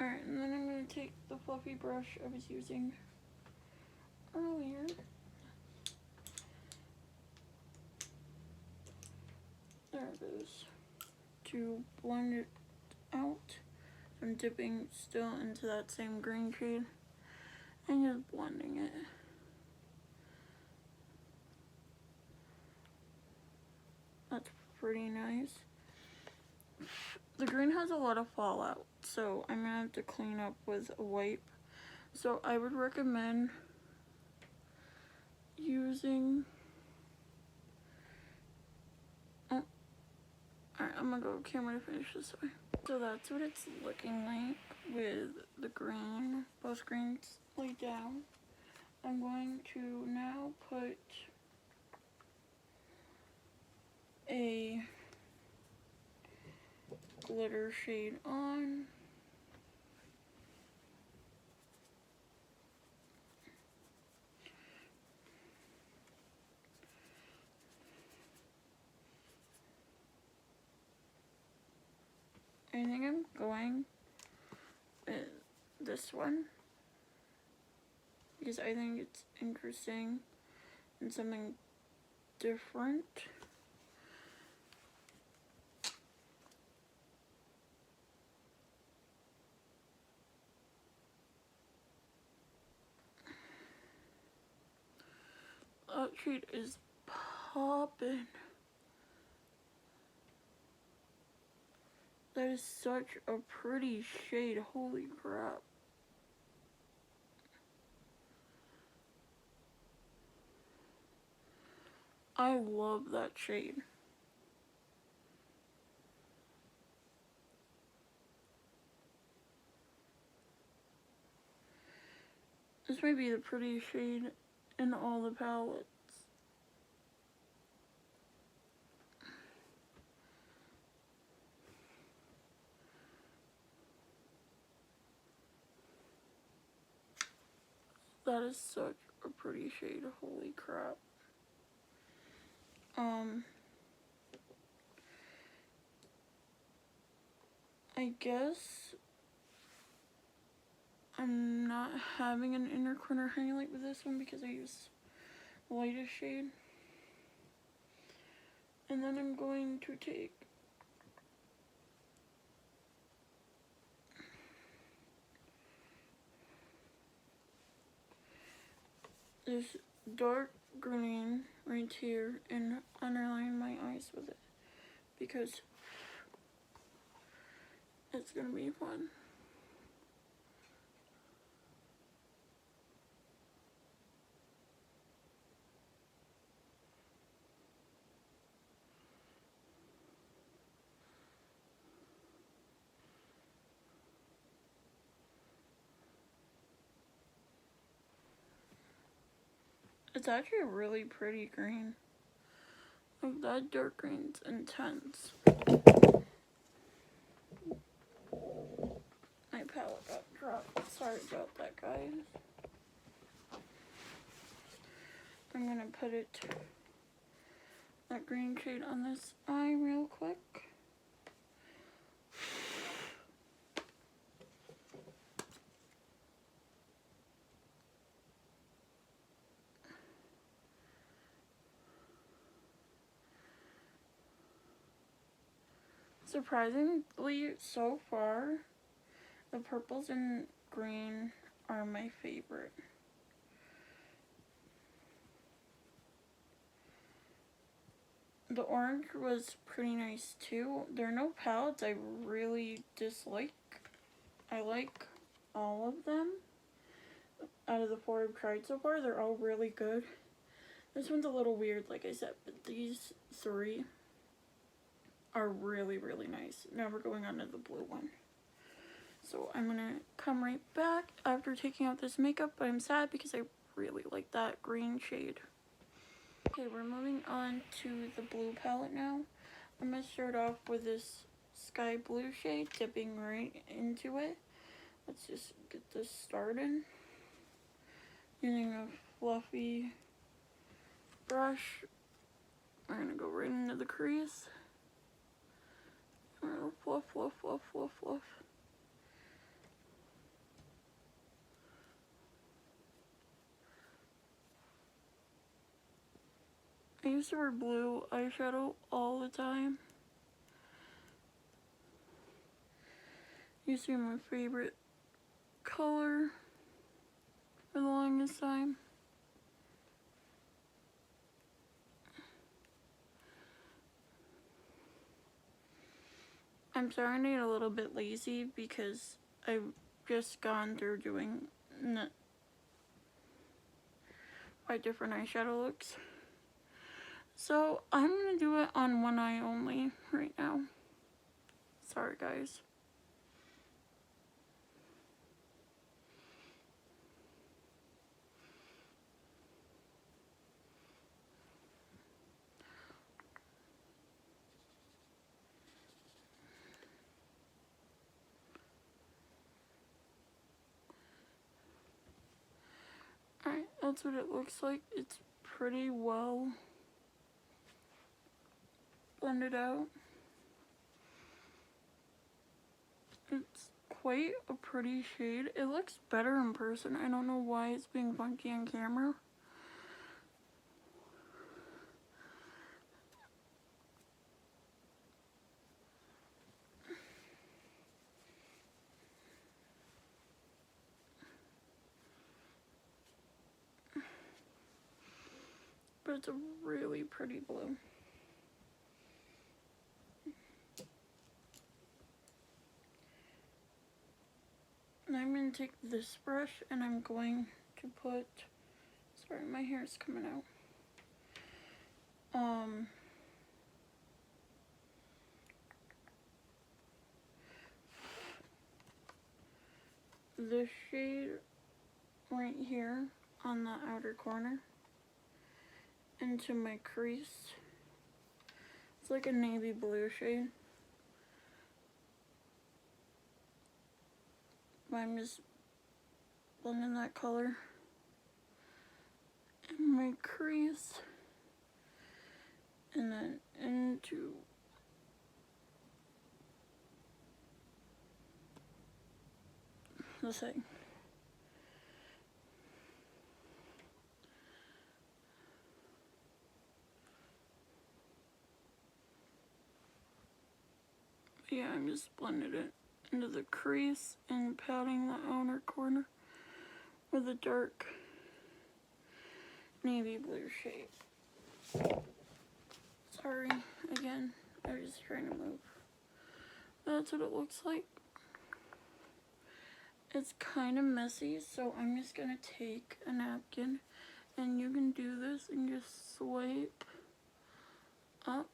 Alright, and then I'm going to take the fluffy brush I was using earlier. There it goes. To blend it out. I'm dipping still into that same green shade and just blending it. That's pretty nice. The green has a lot of fallout, so I'm gonna have to clean up with a wipe. So I would recommend using, alright, I'm gonna go camera to finish this way. So that's what it's looking like with the green, both greens laid down. I'm going to now put a glitter shade on. I think I'm going with this one because I think it's interesting and something different. That shade is popping. That is such a pretty shade, holy crap. I love that shade. This might be the prettiest shade in all the palettes. That is such a pretty shade, holy crap. I guess I'm not having an inner corner highlight with this one because I use the lightest shade. And then I'm going to take this dark green right here and underline my eyes with it because it's gonna be fun. It's actually a really pretty green. Like, that dark green's intense. My palette got dropped. Sorry about that, guys. I'm gonna put that green shade on this eye real quick. Surprisingly, so far, the purples and green are my favorite. The orange was pretty nice too. There are no palettes I really dislike. I like all of them. Out of the 4 I've tried so far, they're all really good. This one's a little weird, like I said, but these 3 are really, really nice. Now we're going on to the blue one. So I'm gonna come right back after taking out this makeup, but I'm sad because I really like that green shade. Okay, we're moving on to the blue palette now. I'm gonna start off with this sky blue shade, dipping right into it. Let's just get this started. Using a fluffy brush, we're gonna go right into the crease. We're gonna fluff, fluff, fluff, fluff, fluff. I used to wear blue eyeshadow all the time. Used to be my favorite color for the longest time. I'm starting to get a little bit lazy because I've just gone through doing 5 different eyeshadow looks. So I'm gonna do it on one eye only right now. Sorry, guys. Alright, that's what it looks like. It's pretty well blended out. It's quite a pretty shade. It looks better in person. I don't know why it's being funky on camera. But it's a really pretty blue. And I'm going to take this brush and I'm going to put, sorry, my hair is coming out. this shade right here on the outer corner into my crease. It's like a navy blue shade. I'm just blending that color in my crease and then into the thing. Yeah, I'm just blending it into the crease and patting the outer corner with a dark navy blue shade. Sorry, again, I was just trying to move. That's what it looks like. It's kind of messy, so I'm just gonna take a napkin, and you can do this and just swipe up,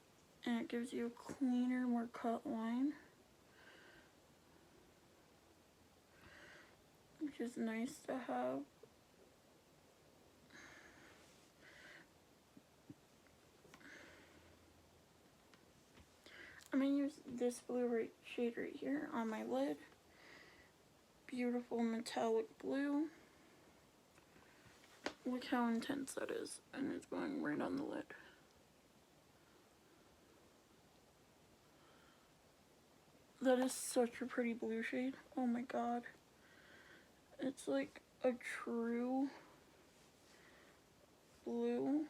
and it gives you a cleaner, more cut line, which is nice to have. I'm gonna use this blue shade right here on my lid. Beautiful metallic blue. Look how intense that is, and it's going right on the lid. That is such a pretty blue shade. Oh my god. It's like a true blue.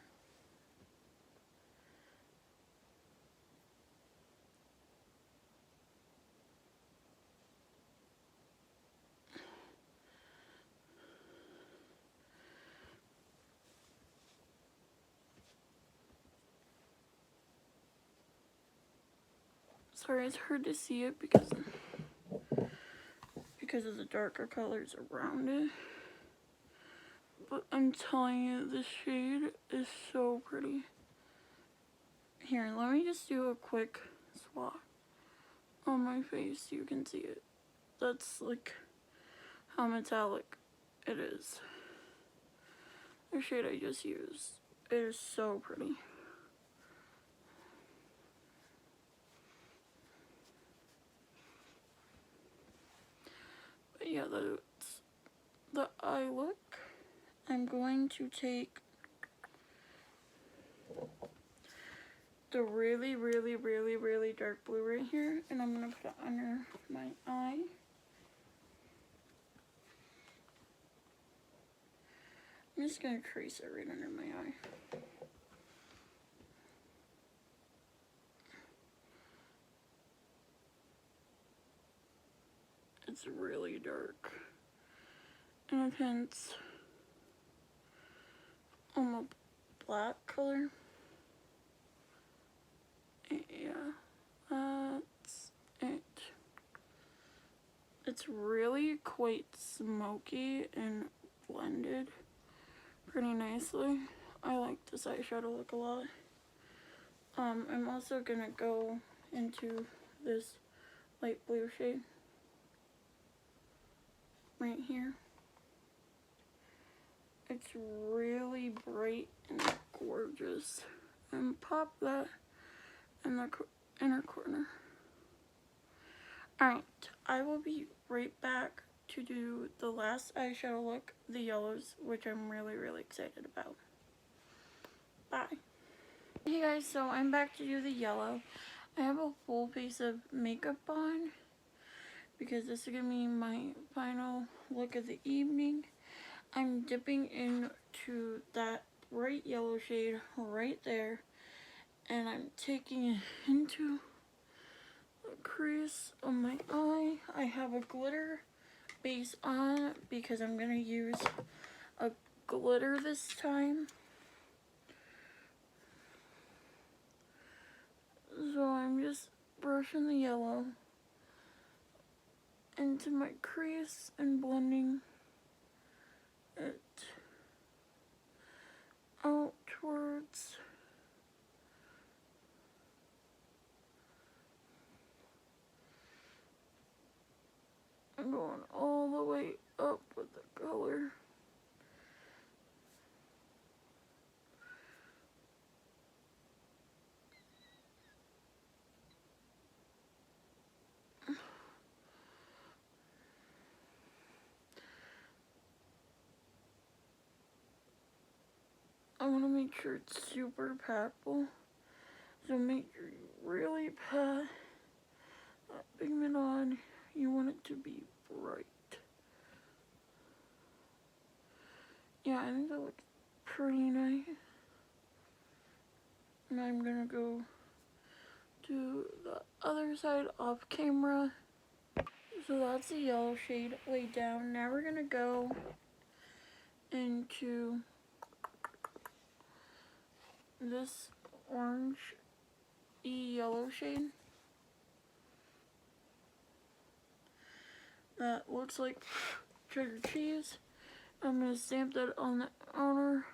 Sorry, it's hard to see it because of the darker colors around it. But I'm telling you, this shade is so pretty. Here, let me just do a quick swatch on my face so you can see it. That's like how metallic it is. The shade I just used. It is so pretty. But yeah, that's the eye look. I'm going to take the really, really, really, really dark blue right here, and I'm going to put it under my eye. I'm just going to crease it right under my eye. It's really dark and intense, almost black color. Yeah, that's it. It's really quite smoky and blended pretty nicely. I like this eyeshadow look a lot. I'm also gonna go into this light blue shade right here. It's really bright and gorgeous. And pop that in the inner corner. Alright, I will be right back to do the last eyeshadow look, the yellows, which I'm really, really excited about. Bye. Hey guys, so I'm back to do the yellow. I have a full face of makeup on because this is going to be my final look of the evening. I'm dipping into that bright yellow shade right there, and I'm taking it into the crease of my eye. I have a glitter base on because I'm going to use a glitter this time. So I'm just brushing the yellow into my crease and blending it out towards way up with the color. I want to make sure it's super packable. So make sure you really pat that pigment on. You want it to be bright. Yeah, I think that looks pretty nice. And I'm gonna go to the other side off camera. So that's the yellow shade laid down. Now we're gonna go into this orange yellow shade that looks like cheddar cheese. I'm gonna stamp that on the outer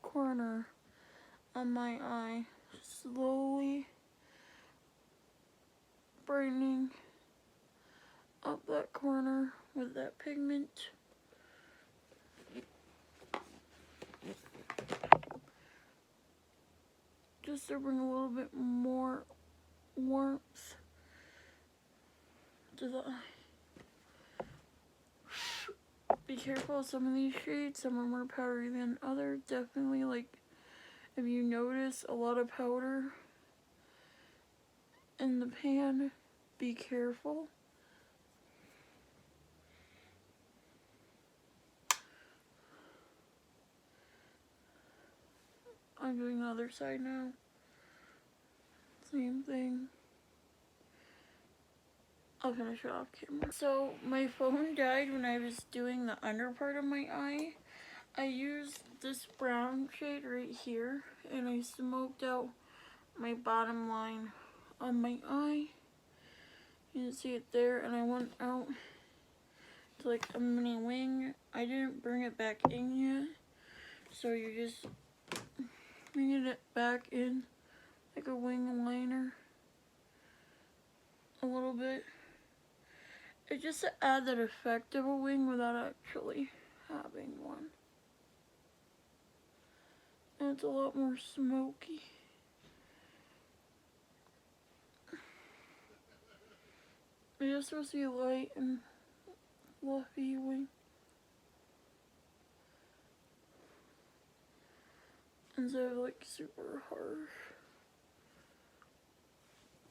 corner of my eye, slowly brightening up that corner with that pigment. Just to bring a little bit more warmth to the eye. Be careful of some of these shades. Some are more powdery than others. Definitely, like, if you notice a lot of powder in the pan, be careful. I'm doing the other side now. Same thing. I'll finish it off camera. So my phone died when I was doing the under part of my eye. I used this brown shade right here and I smoked out my bottom line on my eye. You can see it there, and I went out to like a mini wing. I didn't bring it back in yet, so you just bring it back in like a wing liner a little bit. It's just to add that effect of a wing without actually having one. And it's a lot more smoky. It's just supposed to be light and fluffy wing. Instead of like super harsh.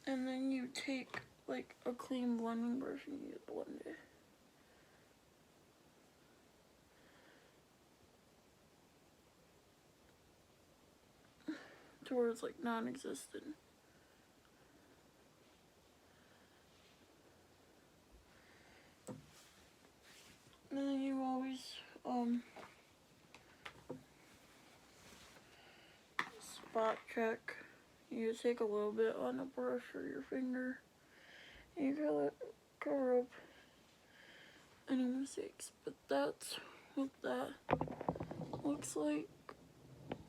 And then you take like a clean blending brush and you blend it. To where it's like non-existent. And then you always spot check. You take a little bit on a brush or your finger and you cover up any mistakes. But that's what that looks like.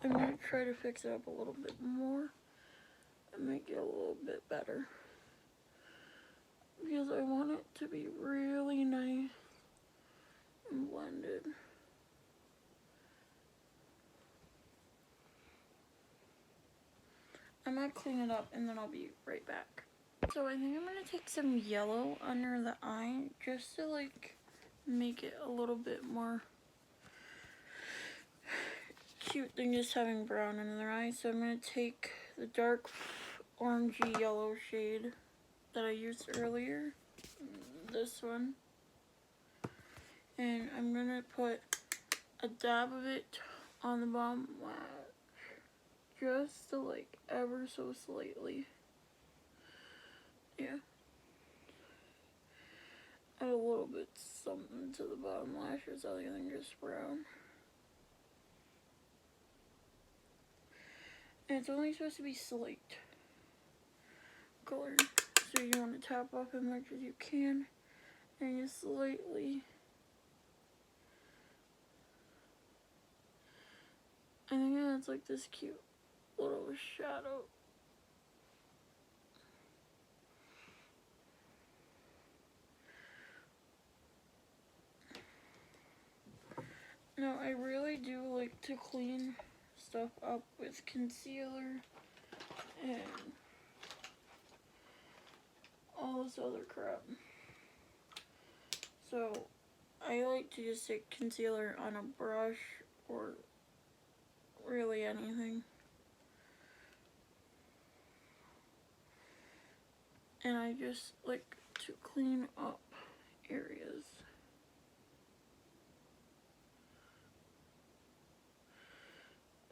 I'm gonna try to fix it up a little bit more and make it a little bit better, because I want it to be really nice and blended. I'm gonna clean it up and then I'll be right back. So I think I'm gonna take some yellow under the eye just to like make it a little bit more cute than just having brown under their eyes. So I'm gonna take the dark orangey yellow shade that I used earlier, this one, and I'm gonna put a dab of it on the bottom lash, just to like ever so slightly. Yeah. Add a little bit something to the bottom lashes other than just brown. And it's only supposed to be slight color, so you want to tap off as much as you can and just slightly. And then it adds like this cute little shadow. Now, I really do like to clean stuff up with concealer and all this other crap. So, I like to just stick concealer on a brush or really anything. And I just like to clean up areas.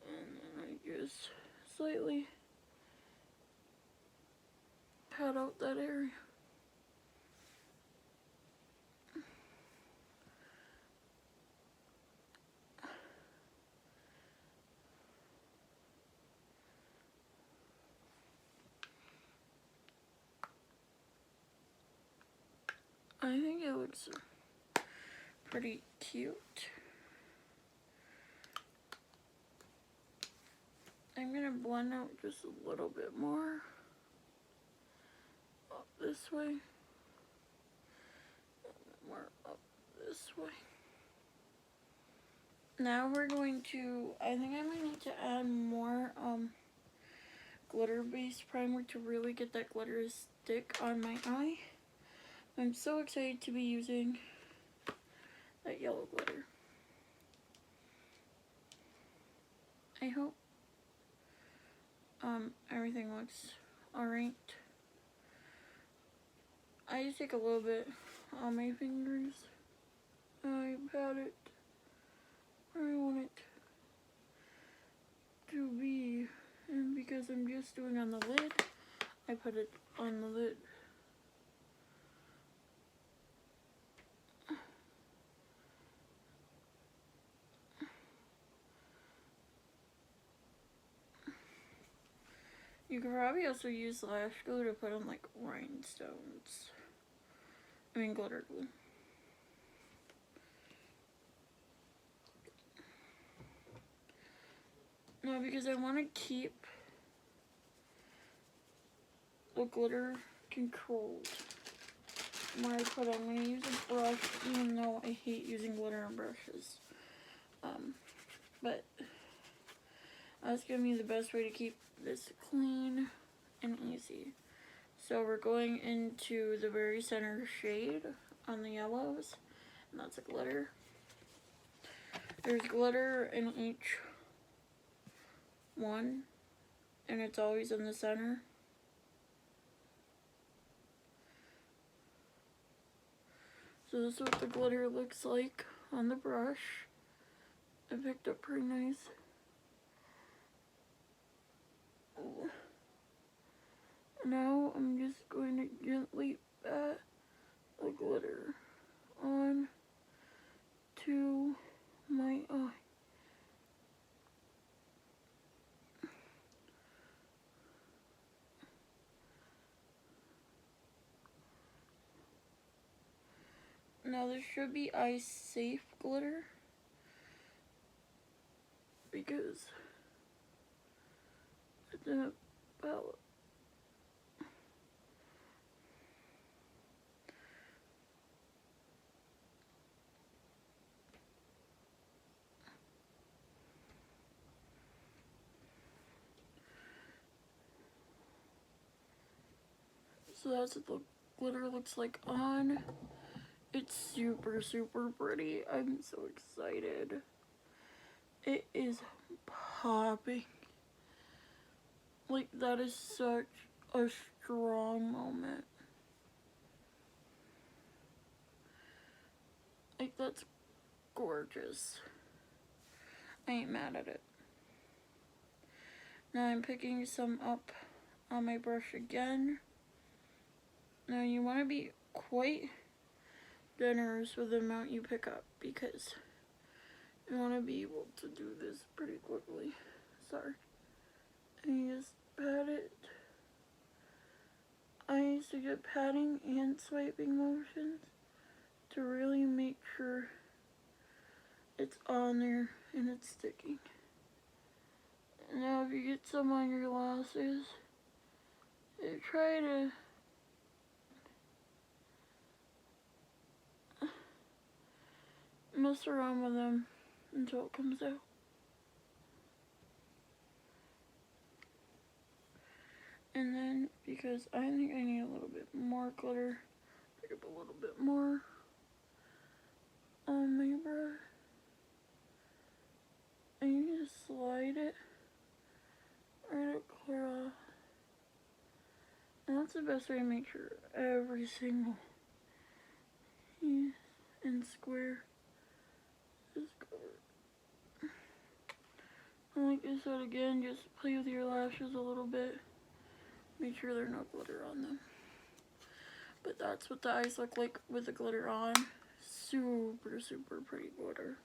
And then I just slightly pat out that area. I think it looks pretty cute. I'm gonna blend out just a little bit more up this way, and more up this way. Now we're going to, I think I might need to add more glitter-based primer to really get that glitter to stick on my eye. I'm so excited to be using that yellow glitter. I hope everything looks alright. I just take a little bit on my fingers. I pat it where I want it to be, and because I'm just doing on the lid, I put it on the lid. You could probably also use lash glue to put on like rhinestones. I mean glitter glue. No, because I want to keep the glitter controlled. When I put it, I'm going to use a brush, even though I hate using glitter on brushes. But that's going to be the best way to keep this clean and easy. So we're going into the very center shade on the yellows, and that's a glitter. There's glitter in each one, and it's always in the center. So this is what the glitter looks like on the brush. I picked up pretty nice. Now I'm just going to gently pat the glitter on to my eye. Now this should be eye safe glitter because it's in a palette. So that's what the glitter looks like on. It's super, super pretty. I'm so excited. It is popping. Like, that is such a strong moment. Like, that's gorgeous. I ain't mad at it. Now I'm picking some up on my brush again. Now you want to be quite generous with the amount you pick up because you want to be able to do this pretty quickly. Sorry. And you just pat it. I used to get patting and swiping motions to really make sure it's on there and it's sticking. Now if you get some on your lashes, try to mess around with them until it comes out. And then, because I think I need a little bit more glitter, pick up a little bit more on my brush. And you just slide it right across. And that's the best way to make sure every single piece and square is covered. And like I said again, just play with your lashes a little bit. Make sure there's no glitter on them. But that's what the eyes look like with the glitter on. Super, super pretty glitter.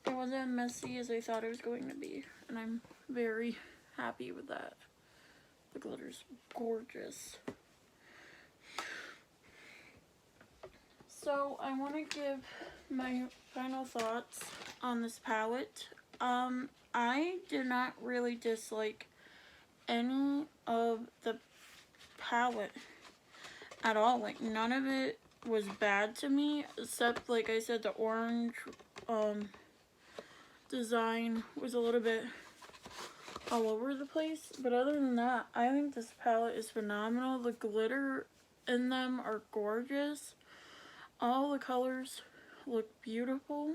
It wasn't as messy as I thought it was going to be, and I'm very happy with that. The glitter's gorgeous. So I want to give my final thoughts on this palette. I did not really dislike any of the palette at all. Like, none of it was bad to me, except, like I said, the orange design was a little bit all over the place. But other than that, I think this palette is phenomenal. The glitter in them are gorgeous. All the colors look beautiful.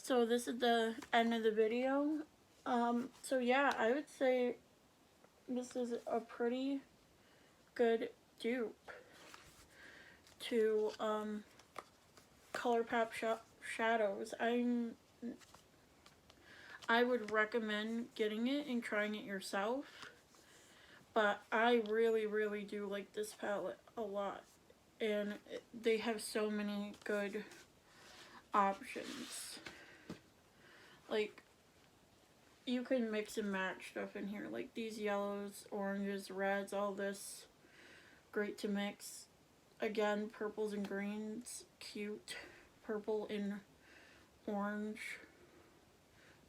So this is the end of the video. So yeah, I would say this is a pretty good dupe to ColourPop shadows. I would recommend getting it and trying it yourself, but I really, really do like this palette a lot, and they have so many good options. Like, you can mix and match stuff in here, like these yellows, oranges, reds, all this, great to mix. Again, purples and greens, cute. Purple and orange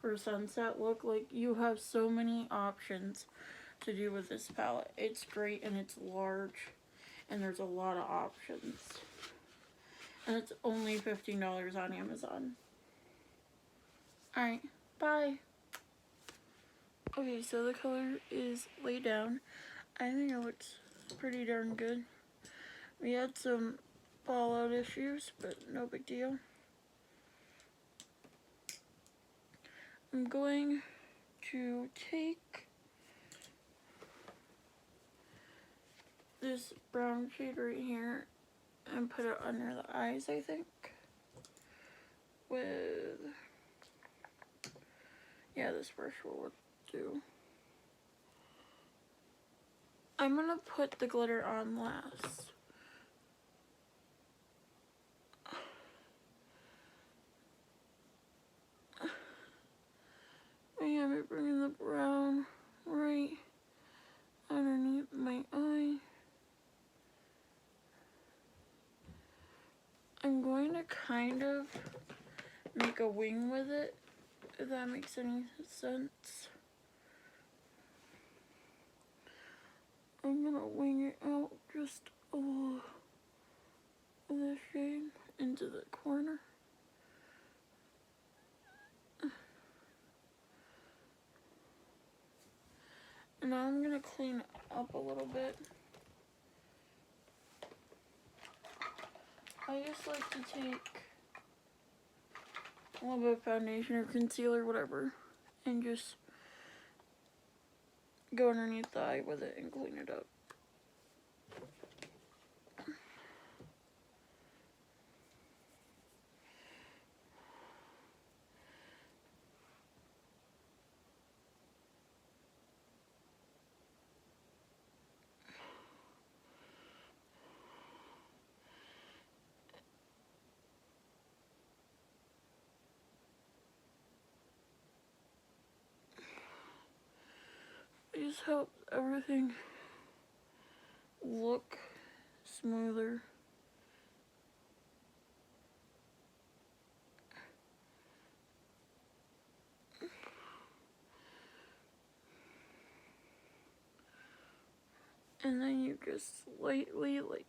for sunset look. Like, you have so many options to do with this palette. It's great, and it's large, and there's a lot of options. And it's only $15 on Amazon. Alright, bye. Okay, so the color is laid down. I think it looks pretty darn good. We had some fallout issues, but no big deal. I'm going to take this brown shade right here and put it under the eyes, I think. With, yeah, this brush will do. I'm gonna put the glitter on last. I have it bringing the brown right underneath my eye. I'm going to kind of make a wing with it, if that makes any sense. I'm gonna wing it out just a little of this shade into the corner. And now I'm gonna clean it up a little bit. I just like to take a little bit of foundation or concealer, whatever, and just go underneath the eye with it and clean it up. It just helps everything look smoother. And then you just lightly, like